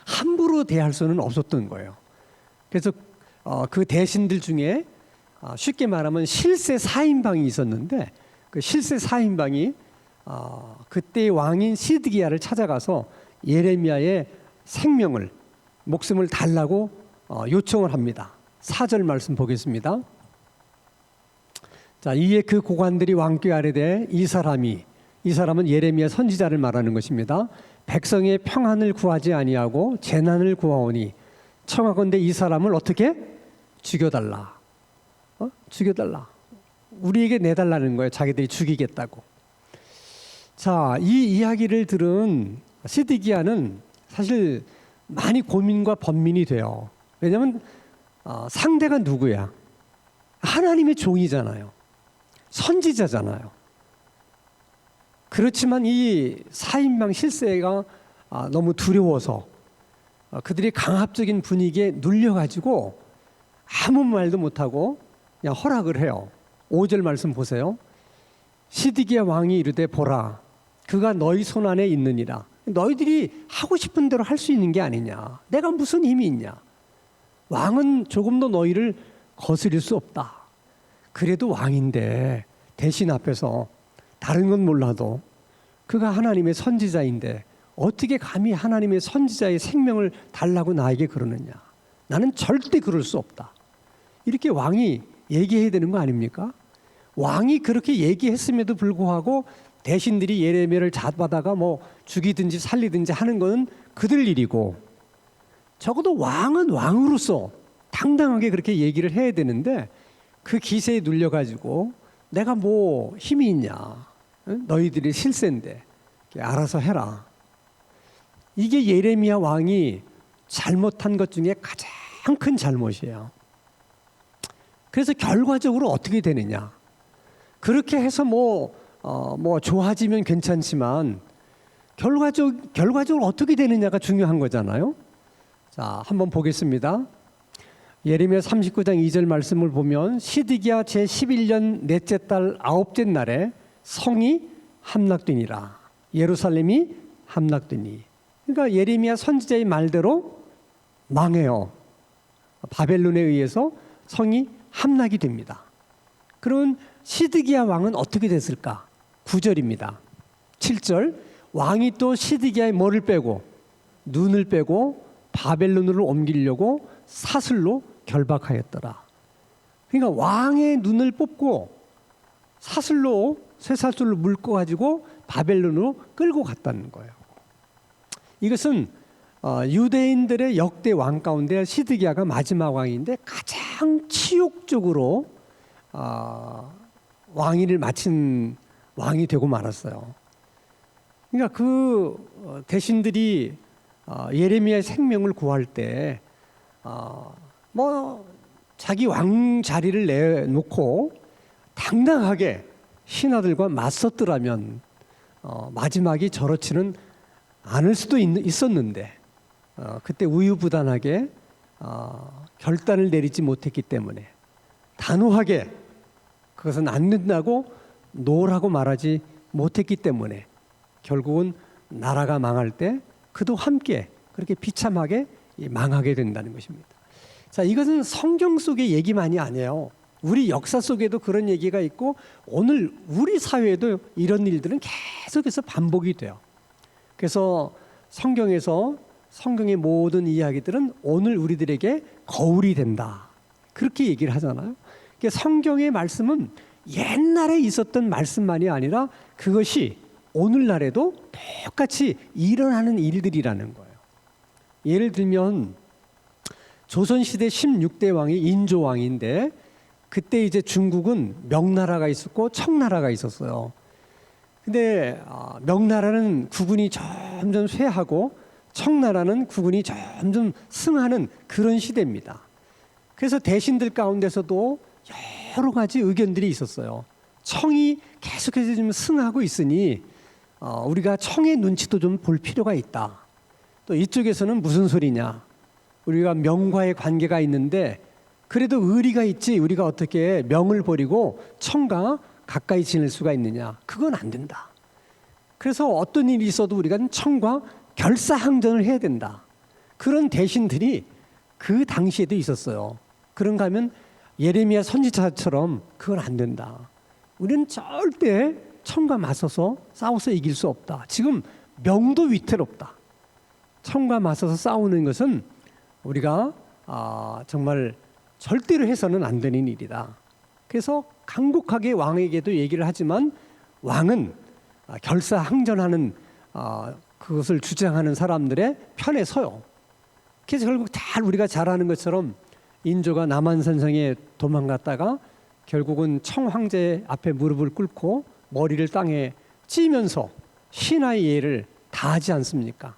함부로 대할 수는 없었던 거예요. 그래서 그 대신들 중에 쉽게 말하면 실세 4인방이 있었는데 그 실세 4인방이 그때의 왕인 시드기야를 찾아가서 예레미야의 생명을 목숨을 달라고 요청을 합니다. 4절 말씀 보겠습니다. 자, 이에 그 고관들이 왕께 아뢰되 이 사람은 예레미야 선지자를 말하는 것입니다. 백성의 평안을 구하지 아니하고 재난을 구하오니 청하건대 이 사람을 어떻게 죽여달라. 죽여달라. 우리에게 내달라는 거예요. 자기들이 죽이겠다고. 자, 이 이야기를 들은 시드기야는 사실 많이 고민과 번민이 돼요. 왜냐하면 상대가 누구야? 하나님의 종이잖아요. 선지자잖아요. 그렇지만 이 4인방 실세가 너무 두려워서 그들이 강압적인 분위기에 눌려가지고 아무 말도 못하고 그냥 허락을 해요. 5절 말씀 보세요. 시드기야 왕이 이르되 보라 그가 너희 손 안에 있느니라. 너희들이 하고 싶은 대로 할 수 있는 게 아니냐. 내가 무슨 힘이 있냐. 왕은 조금도 너희를 거스릴 수 없다. 그래도 왕인데 대신 앞에서 다른 건 몰라도 그가 하나님의 선지자인데 어떻게 감히 하나님의 선지자의 생명을 달라고 나에게 그러느냐. 나는 절대 그럴 수 없다. 이렇게 왕이 얘기해야 되는 거 아닙니까? 왕이 그렇게 얘기했음에도 불구하고 대신들이 예레미야를 잡아다가 뭐 죽이든지 살리든지 하는 것은 그들 일이고 적어도 왕은 왕으로서 당당하게 그렇게 얘기를 해야 되는데 그 기세에 눌려가지고 내가 뭐 힘이 있냐. 너희들이 실세인데 알아서 해라. 이게 예레미야 왕이 잘못한 것 중에 가장 큰 잘못이에요. 그래서 결과적으로 어떻게 되느냐. 그렇게 해서 뭐 좋아지면 괜찮지만 결과적으로 어떻게 되느냐가 중요한 거잖아요. 자, 한번 보겠습니다. 예레미야 39장 2절 말씀을 보면 시드기야 제11년 넷째 달 아홉째 날에 성이 함락되니라. 예루살렘이 함락되니. 그러니까 예레미야 선지자의 말대로 망해요. 바벨론에 의해서 성이 함락이 됩니다. 그러면 시드기야 왕은 어떻게 됐을까? 9절입니다. 7절 왕이 또 시드기야의 머리를 빼고 눈을 빼고 바벨론으로 옮기려고 사슬로 결박하였더라. 그러니까 왕의 눈을 뽑고 사슬로 쇠사슬로 묶어 가지고 바벨론으로 끌고 갔다는 거예요. 이것은 유대인들의 역대 왕 가운데 시드기야가 마지막 왕인데 가장 치욕적으로 왕위를 마친 왕이 되고 말았어요. 그러니까 그 대신들이 예레미야의 생명을 구할 때 자기 왕 자리를 내놓고 당당하게 신하들과 맞섰더라면 마지막이 저렇지는 않을 수도 있었는데 그때 우유부단하게 결단을 내리지 못했기 때문에 단호하게 그것은 안 된다고 노라고 말하지 못했기 때문에 결국은 나라가 망할 때 그도 함께 그렇게 비참하게 망하게 된다는 것입니다. 자, 이것은 성경 속의 얘기만이 아니에요. 우리 역사 속에도 그런 얘기가 있고 오늘 우리 사회에도 이런 일들은 계속해서 반복이 돼요. 그래서 성경에서 성경의 모든 이야기들은 오늘 우리들에게 거울이 된다. 그렇게 얘기를 하잖아요. 그러니까 성경의 말씀은 옛날에 있었던 말씀만이 아니라 그것이 오늘날에도 똑같이 일어나는 일들이라는 거예요. 예를 들면 조선시대 16대 왕이 인조왕인데 그때 이제 중국은 명나라가 있었고 청나라가 있었어요. 근데 명나라는 국군이 점점 쇠하고 청나라는 국군이 점점 승하는 그런 시대입니다. 그래서 대신들 가운데서도 여러 가지 의견들이 있었어요. 청이 계속해서 좀 승하고 있으니 우리가 청의 눈치도 좀 볼 필요가 있다. 또 이쪽에서는 무슨 소리냐. 우리가 명과의 관계가 있는데 그래도 의리가 있지 우리가 어떻게 명을 버리고 청과 가까이 지낼 수가 있느냐. 그건 안 된다. 그래서 어떤 일이 있어도 우리가 청과 결사항전을 해야 된다. 그런 대신들이 그 당시에도 있었어요. 그런가 하면 예레미야 선지자처럼 그건 안 된다. 우리는 절대 청과 맞서서 싸워서 이길 수 없다. 지금 명도 위태롭다. 청과 맞서서 싸우는 것은 우리가 정말 절대로 해서는 안 되는 일이다. 그래서 강력하게 왕에게도 얘기를 하지만 왕은 결사항전하는 그것을 주장하는 사람들의 편에 서요. 그래서 결국 다 우리가 잘 아는 것처럼 인조가 남한산성에 도망갔다가 결국은 청황제 앞에 무릎을 꿇고 머리를 땅에 찌면서 신하의 예를 다 하지 않습니까?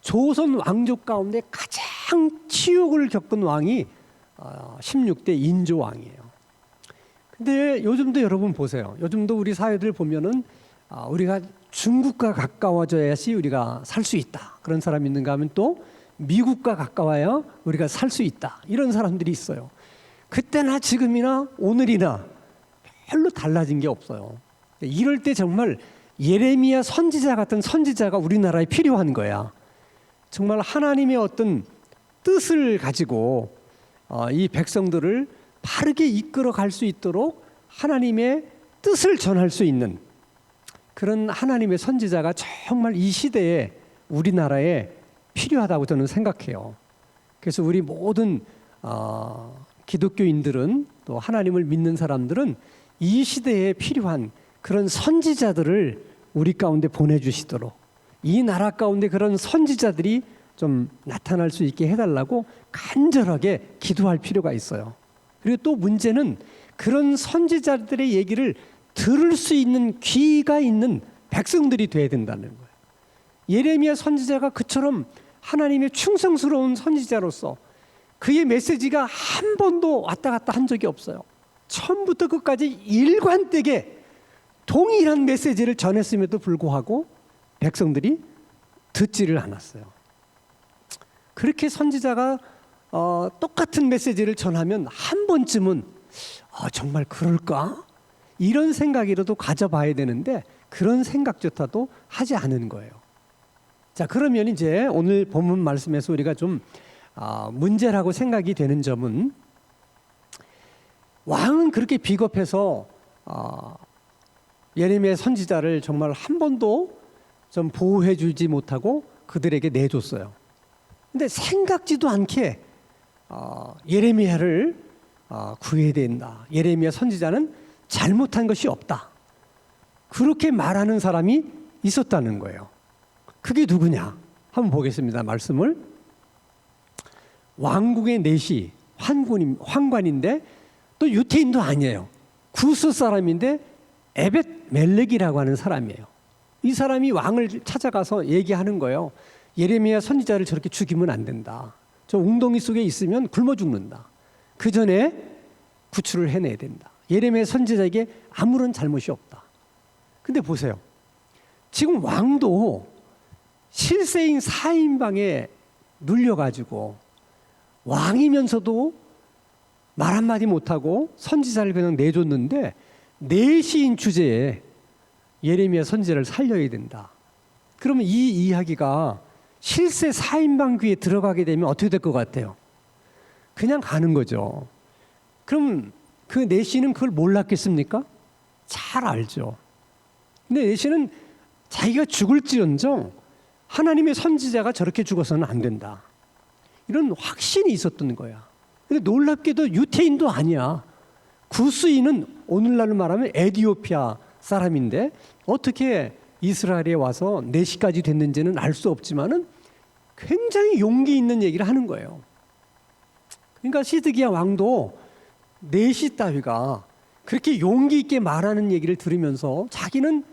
조선 왕족 가운데 가장 치욕을 겪은 왕이 16대 인조 왕이에요. 근데 요즘도 여러분 보세요. 요즘도 우리 사회들 보면은 우리가 중국과 가까워져야지 우리가 살 수 있다. 그런 사람이 있는가 하면 또 미국과 가까워야 우리가 살 수 있다. 이런 사람들이 있어요. 그때나 지금이나 오늘이나 별로 달라진 게 없어요. 이럴 때 정말 예레미야 선지자 같은 선지자가 우리나라에 필요한 거야. 정말 하나님의 어떤 뜻을 가지고 이 백성들을 바르게 이끌어 갈 수 있도록 하나님의 뜻을 전할 수 있는 그런 하나님의 선지자가 정말 이 시대에 우리나라에 필요하다고 저는 생각해요. 그래서 우리 모든 기독교인들은 또 하나님을 믿는 사람들은 이 시대에 필요한 그런 선지자들을 우리 가운데 보내주시도록 이 나라 가운데 그런 선지자들이 좀 나타날 수 있게 해달라고 간절하게 기도할 필요가 있어요. 그리고 또 문제는 그런 선지자들의 얘기를 들을 수 있는 귀가 있는 백성들이 돼야 된다는 거예요. 예레미야 선지자가 그처럼 하나님의 충성스러운 선지자로서 그의 메시지가 한 번도 왔다 갔다 한 적이 없어요. 처음부터 끝까지 일관되게 동일한 메시지를 전했음에도 불구하고 백성들이 듣지를 않았어요. 그렇게 선지자가 똑같은 메시지를 전하면 한 번쯤은 정말 그럴까? 이런 생각이라도 가져봐야 되는데 그런 생각조차도 하지 않은 거예요. 자, 그러면 이제 오늘 본문 말씀에서 우리가 좀 문제라고 생각이 되는 점은 왕은 그렇게 비겁해서 예레미야 선지자를 정말 한 번도 좀 보호해 주지 못하고 그들에게 내줬어요. 근데 생각지도 않게 예레미야를 구해야 된다. 예레미야 선지자는 잘못한 것이 없다. 그렇게 말하는 사람이 있었다는 거예요. 그게 누구냐? 한번 보겠습니다. 말씀을. 왕국의 내시 환관인데 또 유태인도 아니에요. 구스 사람인데 에벳 멜렉이라고 하는 사람이에요. 이 사람이 왕을 찾아가서 얘기하는 거예요. 예레미야 선지자를 저렇게 죽이면 안 된다. 저 웅덩이 속에 있으면 굶어 죽는다. 그 전에 구출을 해내야 된다. 예레미야 선지자에게 아무런 잘못이 없다. 근데 보세요. 지금 왕도 실세인 4인방에 눌려가지고 왕이면서도 말 한마디 못하고 선지자를 그냥 내줬는데 내시인 주제에 예레미야 선지자를 살려야 된다. 그러면 이 이야기가 실세 4인방 귀에 들어가게 되면 어떻게 될 것 같아요? 그냥 가는 거죠. 그럼 그 내시는 그걸 몰랐겠습니까? 잘 알죠. 근데 내시는 자기가 죽을지언정 하나님의 선지자가 저렇게 죽어서는 안 된다. 이런 확신이 있었던 거야. 근데 놀랍게도 유태인도 아니야. 구스인은 오늘날로 말하면 에티오피아 사람인데 어떻게 이스라엘에 와서 내시까지 됐는지는 알 수 없지만은 굉장히 용기 있는 얘기를 하는 거예요. 그러니까 시드기야 왕도 내시 따위가 그렇게 용기 있게 말하는 얘기를 들으면서 자기는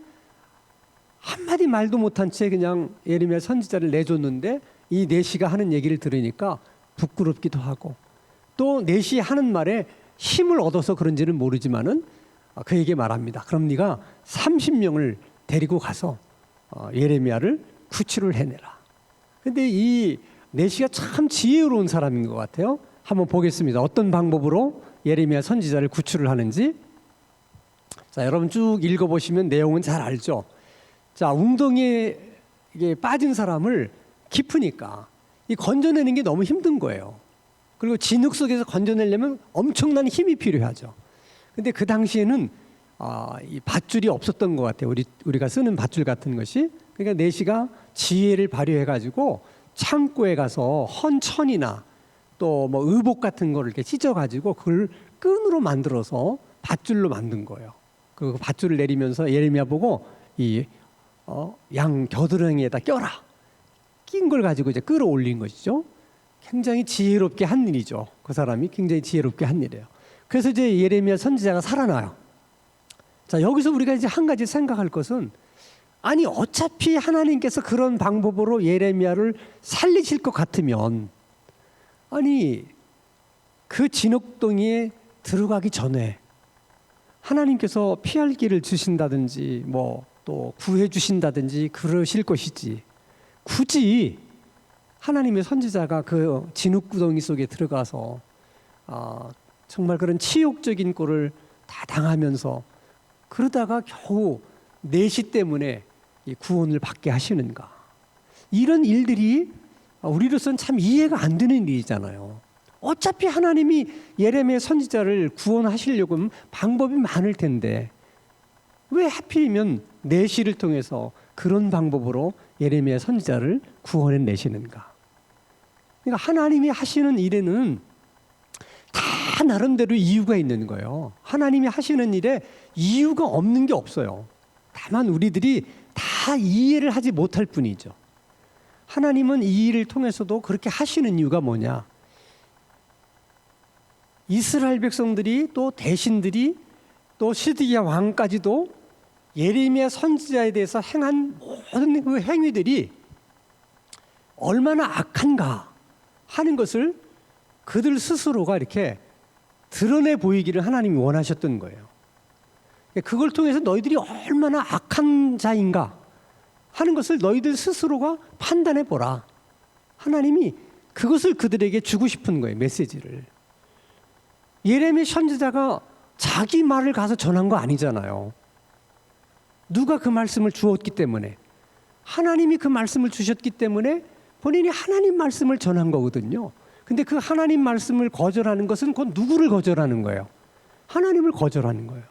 한마디 말도 못한 채 그냥 예레미야 선지자를 내줬는데 이 내시가 하는 얘기를 들으니까 부끄럽기도 하고 또 내시 하는 말에 힘을 얻어서 그런지는 모르지만은 그에게 말합니다. 그럼 네가 30명을 데리고 가서 예레미야를 구출을 해내라. 근데 이 내시가 참 지혜로운 사람인 것 같아요. 한번 보겠습니다. 어떤 방법으로 예레미야 선지자를 구출을 하는지. 자, 여러분 쭉 읽어보시면 내용은 잘 알죠. 자, 웅덩이에 빠진 사람을 깊으니까 이 건져내는 게 너무 힘든 거예요. 그리고 진흙 속에서 건져내려면 엄청난 힘이 필요하죠. 근데 그 당시에는 이 밧줄이 없었던 것 같아요. 우리가 쓰는 밧줄 같은 것이. 그러니까 내시가 지혜를 발휘해가지고 창고에 가서 헌 천이나 또 뭐 의복 같은 거를 이렇게 찢어가지고 그걸 끈으로 만들어서 밧줄로 만든 거예요. 그 밧줄을 내리면서 예레미야 보고 이 양 겨드랑이에다 껴라. 낀 걸 가지고 이제 끌어올린 것이죠. 굉장히 지혜롭게 한 일이죠. 그 사람이 굉장히 지혜롭게 한 일이에요. 그래서 이제 예레미야 선지자가 살아나요. 자, 여기서 우리가 이제 한 가지 생각할 것은 아니 어차피 하나님께서 그런 방법으로 예레미야를 살리실 것 같으면 아니 그 진흙동이에 들어가기 전에 하나님께서 피할 길을 주신다든지 뭐 또 구해 주신다든지 그러실 것이지 굳이 하나님의 선지자가 그 진흙구덩이 속에 들어가서 정말 그런 치욕적인 꼴을 다 당하면서 그러다가 겨우 내시 때문에 이 구원을 받게 하시는가? 이런 일들이 우리로서는 참 이해가 안 되는 일이잖아요. 어차피 하나님이 예레미야 선지자를 구원하시려고 하면 방법이 많을 텐데 왜 하필이면 내시를 통해서 그런 방법으로 예레미야 선지자를 구원해 내시는가? 그러니까 하나님이 하시는 일에는 다 나름대로 이유가 있는 거예요. 하나님이 하시는 일에 이유가 없는 게 없어요. 다만 우리들이 다 이해를 하지 못할 뿐이죠. 하나님은 이 일을 통해서도 그렇게 하시는 이유가 뭐냐? 이스라엘 백성들이 또 대신들이 또 시드기야 왕까지도 예레미야 선지자에 대해서 행한 모든 그 행위들이 얼마나 악한가 하는 것을 그들 스스로가 이렇게 드러내 보이기를 하나님이 원하셨던 거예요. 그걸 통해서 너희들이 얼마나 악한 자인가 하는 것을 너희들 스스로가 판단해 보라. 하나님이 그것을 그들에게 주고 싶은 거예요. 메시지를. 예레미야 선지자가 자기 말을 가서 전한 거 아니잖아요. 누가 그 말씀을 주었기 때문에 하나님이 그 말씀을 주셨기 때문에 본인이 하나님 말씀을 전한 거거든요. 근데 그 하나님 말씀을 거절하는 것은 곧 누구를 거절하는 거예요? 하나님을 거절하는 거예요.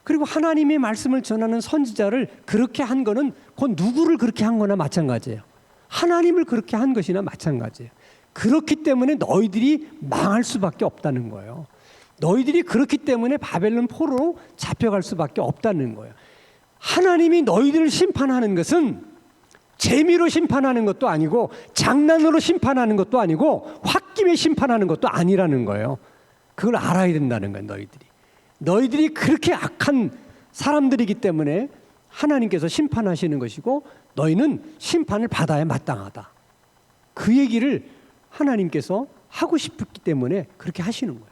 그리고 하나님의 말씀을 전하는 선지자를 그렇게 한 거는 곧 누구를 그렇게 한 거나 마찬가지예요. 하나님을 그렇게 한 것이나 마찬가지예요. 그렇기 때문에 너희들이 망할 수밖에 없다는 거예요. 너희들이 그렇기 때문에 바벨론 포로로 잡혀갈 수밖에 없다는 거예요. 하나님이 너희들을 심판하는 것은 재미로 심판하는 것도 아니고 장난으로 심판하는 것도 아니고 홧김에 심판하는 것도 아니라는 거예요. 그걸 알아야 된다는 거예요. 너희들이 그렇게 악한 사람들이기 때문에 하나님께서 심판하시는 것이고 너희는 심판을 받아야 마땅하다. 그 얘기를 하나님께서 하고 싶었기 때문에 그렇게 하시는 거예요.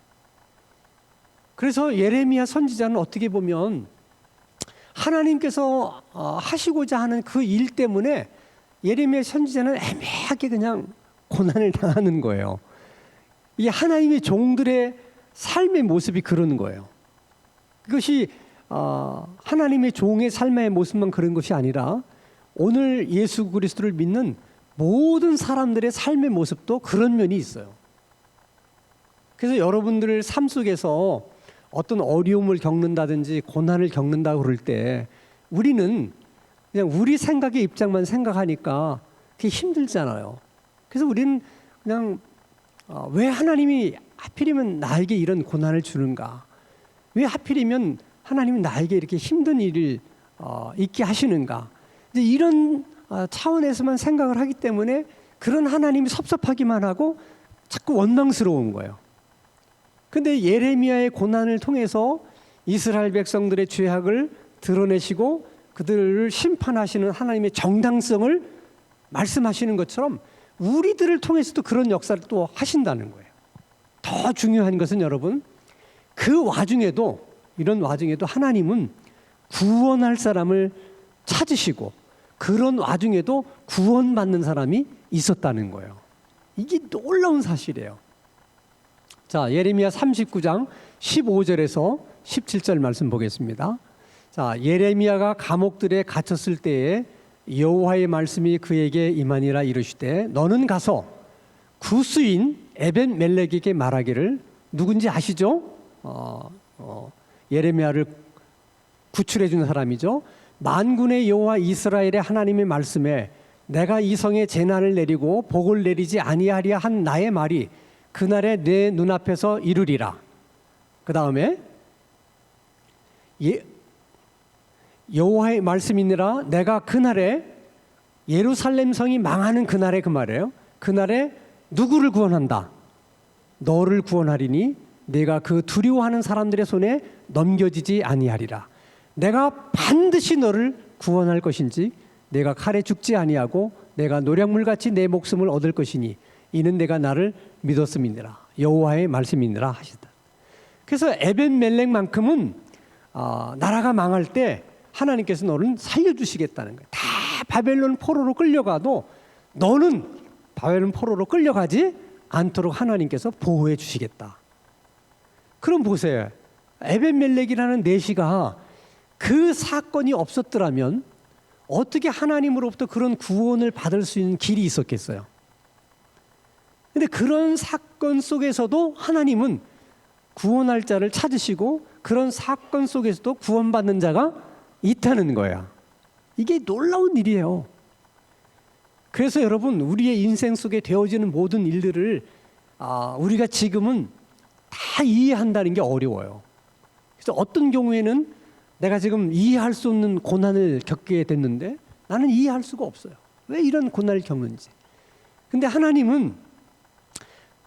그래서 예레미야 선지자는 어떻게 보면 하나님께서 하시고자 하는 그 일 때문에 예레미야 선지자는 애매하게 그냥 고난을 당하는 거예요. 이 하나님의 종들의 삶의 모습이 그런 거예요. 그것이 하나님의 종의 삶의 모습만 그런 것이 아니라 오늘 예수 그리스도를 믿는 모든 사람들의 삶의 모습도 그런 면이 있어요. 그래서 여러분들 삶 속에서 어떤 어려움을 겪는다든지 고난을 겪는다고 그럴 때 우리는 그냥 우리 생각의 입장만 생각하니까 그게 힘들잖아요. 그래서 우리는 그냥 왜 하나님이 하필이면 나에게 이런 고난을 주는가? 왜 하필이면 하나님이 나에게 이렇게 힘든 일을 있게 하시는가? 이제 이런 차원에서만 생각을 하기 때문에 그런 하나님이 섭섭하기만 하고 자꾸 원망스러운 거예요. 근데 예레미야의 고난을 통해서 이스라엘 백성들의 죄악을 드러내시고 그들을 심판하시는 하나님의 정당성을 말씀하시는 것처럼 우리들을 통해서도 그런 역사를 또 하신다는 거예요. 더 중요한 것은 여러분, 그 와중에도 이런 와중에도 하나님은 구원할 사람을 찾으시고 그런 와중에도 구원받는 사람이 있었다는 거예요. 이게 놀라운 사실이에요. 자, 예레미야 39장 15절에서 17절 말씀 보겠습니다. 자, 예레미야가 감옥들에 갇혔을 때에 여호와의 말씀이 그에게 임하니라 이르시되 너는 가서 구스인 에벤멜렉에게 말하기를, 누군지 아시죠? 예레미야를 구출해 준 사람이죠. 만군의 여호와 이스라엘의 하나님의 말씀에 내가 이 성에 재난을 내리고 복을 내리지 아니하리야 한 나의 말이 그날에 내 눈앞에서 이루리라. 그 다음에 여호와의 말씀이니라 내가 그날에 예루살렘 성이 망하는 그날에, 그 말이에요. 그날에 누구를 구원한다? 너를 구원하리니 내가 그 두려워하는 사람들의 손에 넘겨지지 아니하리라. 내가 반드시 너를 구원할 것인지 내가 칼에 죽지 아니하고 내가 노략물같이 내 목숨을 얻을 것이니 이는 내가 나를 믿었음이니라. 여호와의 말씀이니라 하시다. 그래서 에벤멜렉만큼은 나라가 망할 때 하나님께서 너를 살려주시겠다는 거예요. 다 바벨론 포로로 끌려가도 너는 바벨론 포로로 끌려가지 않도록 하나님께서 보호해 주시겠다. 그럼 보세요. 에벤멜렉이라는 내시가 그 사건이 없었더라면 어떻게 하나님으로부터 그런 구원을 받을 수 있는 길이 있었겠어요? 근데 그런 사건 속에서도 하나님은 구원할 자를 찾으시고 그런 사건 속에서도 구원받는 자가 있다는 거야. 이게 놀라운 일이에요. 그래서 여러분, 우리의 인생 속에 되어지는 모든 일들을 우리가 지금은 다 이해한다는 게 어려워요. 그래서 어떤 경우에는 내가 지금 이해할 수 없는 고난을 겪게 됐는데 나는 이해할 수가 없어요. 왜 이런 고난을 겪는지. 근데 하나님은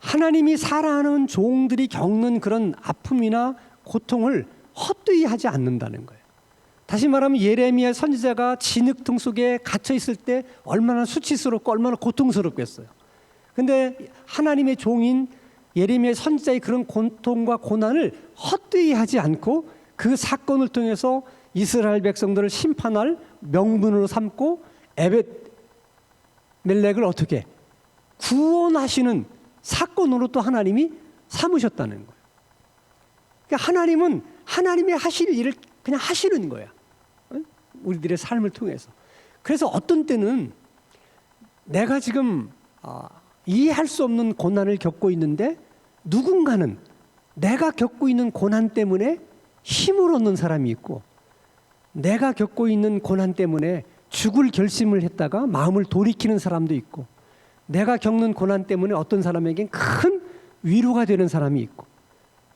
하나님이 사랑하는 종들이 겪는 그런 아픔이나 고통을 헛되이 하지 않는다는 거예요. 다시 말하면 예레미야 선지자가 진흙통 속에 갇혀 있을 때 얼마나 수치스럽고 얼마나 고통스럽겠어요. 근데 하나님의 종인 예레미야 선지자의 그런 고통과 고난을 헛되이 하지 않고 그 사건을 통해서 이스라엘 백성들을 심판할 명분으로 삼고 에벳멜렉을 어떻게 구원하시는 사건으로 또 하나님이 삼으셨다는 거예요. 그러니까 하나님은 하나님의 하실 일을 그냥 하시는 거야. 우리들의 삶을 통해서. 그래서 어떤 때는 내가 지금 이해할 수 없는 고난을 겪고 있는데 누군가는 내가 겪고 있는 고난 때문에 힘을 얻는 사람이 있고 내가 겪고 있는 고난 때문에 죽을 결심을 했다가 마음을 돌이키는 사람도 있고 내가 겪는 고난 때문에 어떤 사람에겐 큰 위로가 되는 사람이 있고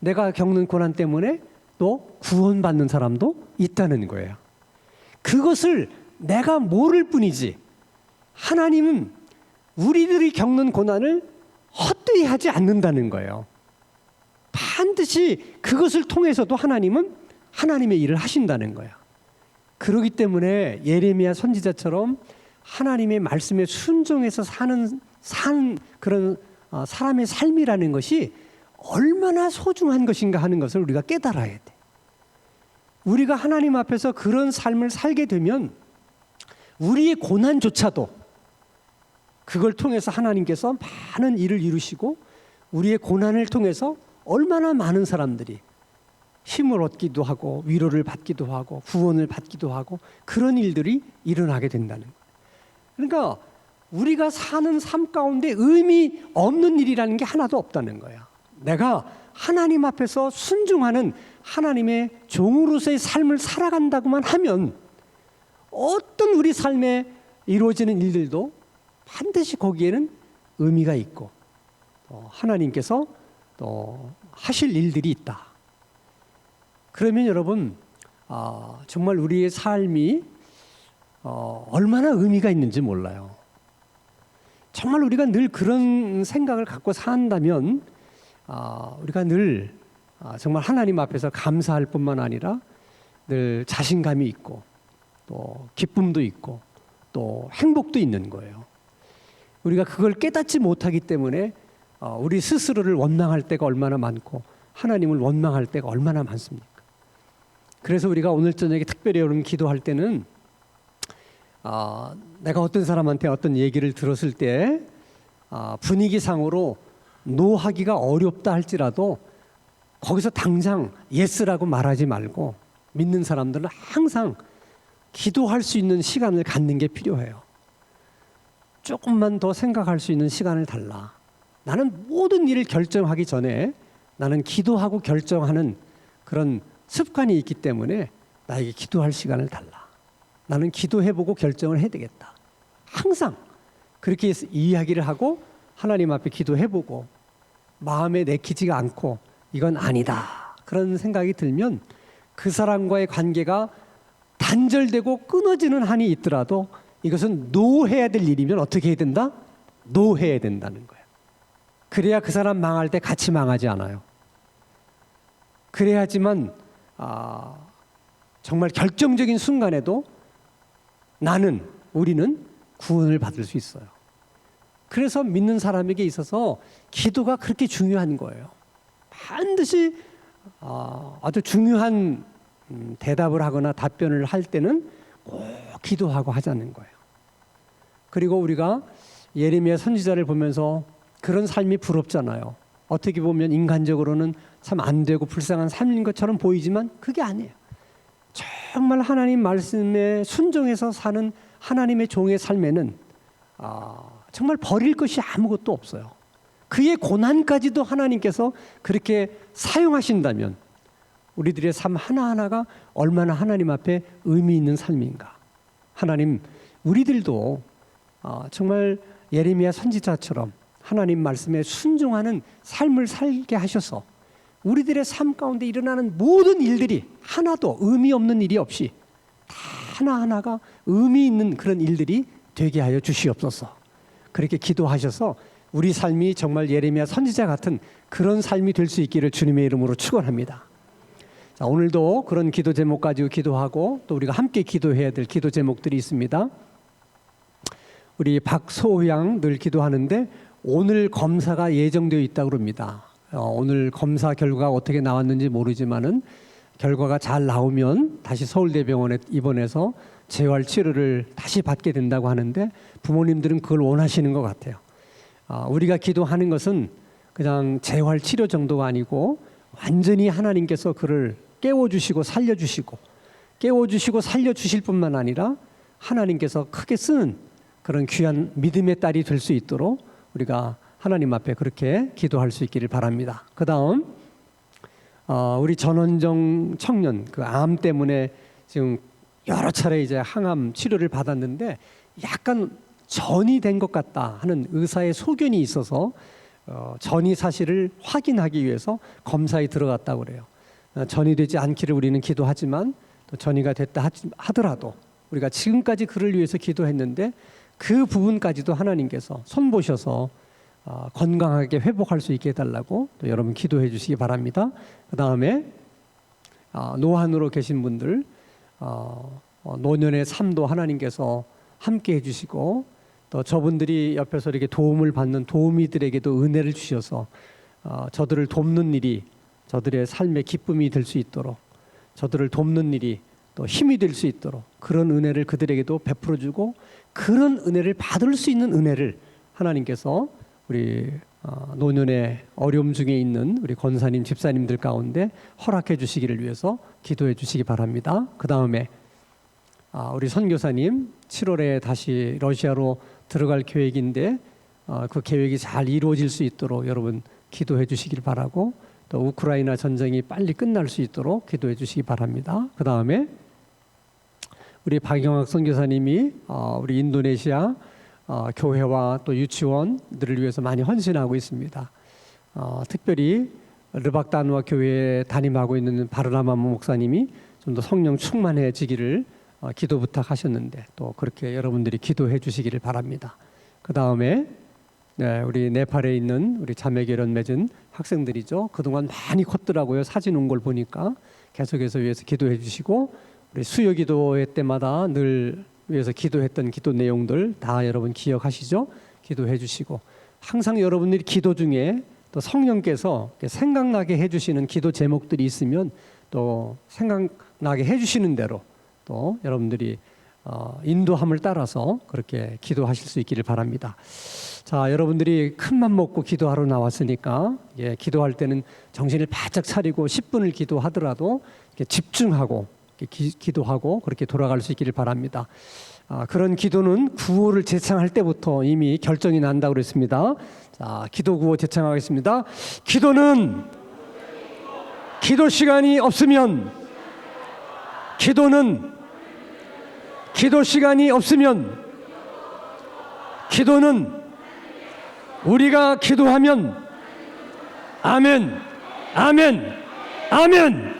내가 겪는 고난 때문에 또 구원받는 사람도 있다는 거예요. 그것을 내가 모를 뿐이지 하나님은 우리들이 겪는 고난을 헛되이 하지 않는다는 거예요. 반드시 그것을 통해서도 하나님은 하나님의 일을 하신다는 거야. 그렇기 때문에 예레미야 선지자처럼 하나님의 말씀에 순종해서 사는 그런 사람의 삶이라는 것이 얼마나 소중한 것인가 하는 것을 우리가 깨달아야 돼. 우리가 하나님 앞에서 그런 삶을 살게 되면 우리의 고난조차도 그걸 통해서 하나님께서 많은 일을 이루시고 우리의 고난을 통해서 얼마나 많은 사람들이 힘을 얻기도 하고 위로를 받기도 하고 구원을 받기도 하고 그런 일들이 일어나게 된다는 거예요. 그러니까 우리가 사는 삶 가운데 의미 없는 일이라는 게 하나도 없다는 거야. 내가 하나님 앞에서 순종하는 하나님의 종으로서의 삶을 살아간다고만 하면 어떤 우리 삶에 이루어지는 일들도 반드시 거기에는 의미가 있고 하나님께서 또 하실 일들이 있다. 그러면 여러분 정말 우리의 삶이 얼마나 의미가 있는지 몰라요. 정말 우리가 늘 그런 생각을 갖고 산다면 우리가 늘 정말 하나님 앞에서 감사할 뿐만 아니라 늘 자신감이 있고 또 기쁨도 있고 또 행복도 있는 거예요. 우리가 그걸 깨닫지 못하기 때문에 우리 스스로를 원망할 때가 얼마나 많고 하나님을 원망할 때가 얼마나 많습니까? 그래서 우리가 오늘 저녁에 특별히 여러분 기도할 때는 내가 어떤 사람한테 어떤 얘기를 들었을 때 분위기상으로 노하기가 어렵다 할지라도 거기서 당장 예스라고 말하지 말고 믿는 사람들은 항상 기도할 수 있는 시간을 갖는 게 필요해요. 조금만 더 생각할 수 있는 시간을 달라. 나는 모든 일을 결정하기 전에 나는 기도하고 결정하는 그런 습관이 있기 때문에 나에게 기도할 시간을 달라. 나는 기도해보고 결정을 해야 되겠다. 항상 그렇게 이야기를 하고 하나님 앞에 기도해보고 마음에 내키지가 않고 이건 아니다. 그런 생각이 들면 그 사람과의 관계가 단절되고 끊어지는 한이 있더라도 이것은 노해야 될 일이면 어떻게 해야 된다? 노해야 된다는 거예요. 그래야 그 사람 망할 때 같이 망하지 않아요. 그래야지만 정말 결정적인 순간에도 우리는 구원을 받을 수 있어요. 그래서 믿는 사람에게 있어서 기도가 그렇게 중요한 거예요. 반드시 아주 중요한 대답을 하거나 답변을 할 때는 꼭 기도하고 하자는 거예요. 그리고 우리가 예레미야 선지자를 보면서 그런 삶이 부럽잖아요. 어떻게 보면 인간적으로는 참 안 되고 불쌍한 삶인 것처럼 보이지만 그게 아니에요. 정말 하나님 말씀에 순종해서 사는 하나님의 종의 삶에는 정말 버릴 것이 아무것도 없어요. 그의 고난까지도 하나님께서 그렇게 사용하신다면 우리들의 삶 하나하나가 얼마나 하나님 앞에 의미 있는 삶인가. 하나님, 우리들도 정말 예레미야 선지자처럼 하나님 말씀에 순종하는 삶을 살게 하셔서 우리들의 삶 가운데 일어나는 모든 일들이 하나도 의미 없는 일이 없이 다 하나하나가 의미 있는 그런 일들이 되게 하여 주시옵소서. 그렇게 기도하셔서 우리 삶이 정말 예레미야 선지자 같은 그런 삶이 될 수 있기를 주님의 이름으로 축원합니다. 자, 오늘도 그런 기도 제목 가지고 기도하고 또 우리가 함께 기도해야 될 기도 제목들이 있습니다. 우리 박소양 늘 기도하는데 오늘 검사가 예정되어 있다고 합니다. 오늘 검사 결과가 어떻게 나왔는지 모르지만은 결과가 잘 나오면 다시 서울대병원에 입원해서 재활 치료를 다시 받게 된다고 하는데 부모님들은 그걸 원하시는 것 같아요. 우리가 기도하는 것은 그냥 재활 치료 정도가 아니고 완전히 하나님께서 그를 깨워주시고 살려주시고 깨워주시고 살려주실 뿐만 아니라 하나님께서 크게 쓰는 그런 귀한 믿음의 딸이 될 수 있도록 우리가 하나님 앞에 그렇게 기도할 수 있기를 바랍니다. 그 다음 우리 전원정 청년 그 암 때문에 지금 여러 차례 이제 항암 치료를 받았는데 약간 전이 된 것 같다 하는 의사의 소견이 있어서 전이 사실을 확인하기 위해서 검사에 들어갔다고 그래요. 전이 되지 않기를 우리는 기도하지만 또 전이가 됐다 하더라도 우리가 지금까지 그를 위해서 기도했는데 그 부분까지도 하나님께서 손보셔서 건강하게 회복할 수 있게 해달라고 또 여러분 기도해 주시기 바랍니다. 그 다음에 노안으로 계신 분들 노년의 삶도 하나님께서 함께 해주시고 또 저분들이 옆에서 이렇게 도움을 받는 도우미들에게도 은혜를 주셔서 저들을 돕는 일이 저들의 삶의 기쁨이 될 수 있도록 저들을 돕는 일이 또 힘이 될 수 있도록 그런 은혜를 그들에게도 베풀어주고 그런 은혜를 받을 수 있는 은혜를 하나님께서 우리 노년의 어려움 중에 있는 우리 권사님 집사님들 가운데 허락해 주시기를 위해서 기도해 주시기 바랍니다. 그 다음에 우리 선교사님 7월에 다시 러시아로 들어갈 계획인데 그 계획이 잘 이루어질 수 있도록 여러분 기도해 주시길 바라고 또 우크라이나 전쟁이 빨리 끝날 수 있도록 기도해 주시기 바랍니다. 그 다음에 우리 박영학 선교사님이 우리 인도네시아 교회와 또 유치원들을 위해서 많이 헌신하고 있습니다. 특별히 르박다누아 교회에 담임하고 있는 바르나마 목사님이 좀 더 성령 충만해지기를 기도 부탁하셨는데 또 그렇게 여러분들이 기도해 주시기를 바랍니다. 그 다음에 우리 네팔에 있는 우리 자매결연 맺은 학생들이죠. 그동안 많이 컸더라고요. 사진 온 걸 보니까 계속해서 위해서 기도해 주시고 우리 수요 기도회 때마다 늘 위해서 기도했던 기도 내용들 다 여러분 기억하시죠? 기도해 주시고 항상 여러분들이 기도 중에 또 성령께서 생각나게 해주시는 기도 제목들이 있으면 또 생각나게 해주시는 대로 또 여러분들이 인도함을 따라서 그렇게 기도하실 수 있기를 바랍니다. 자, 여러분들이 큰맘 먹고 기도하러 나왔으니까 기도할 때는 정신을 바짝 차리고 10분을 기도하더라도 집중하고 기도하고 그렇게 돌아갈 수 있기를 바랍니다. 그런 기도는 구호를 제창할 때부터 이미 결정이 난다고 그랬습니다. 자, 기도 구호 제창하겠습니다. 기도는 기도 시간이 없으면 기도는 기도 시간이 없으면 기도는 우리가 기도하면 아멘 아멘 아멘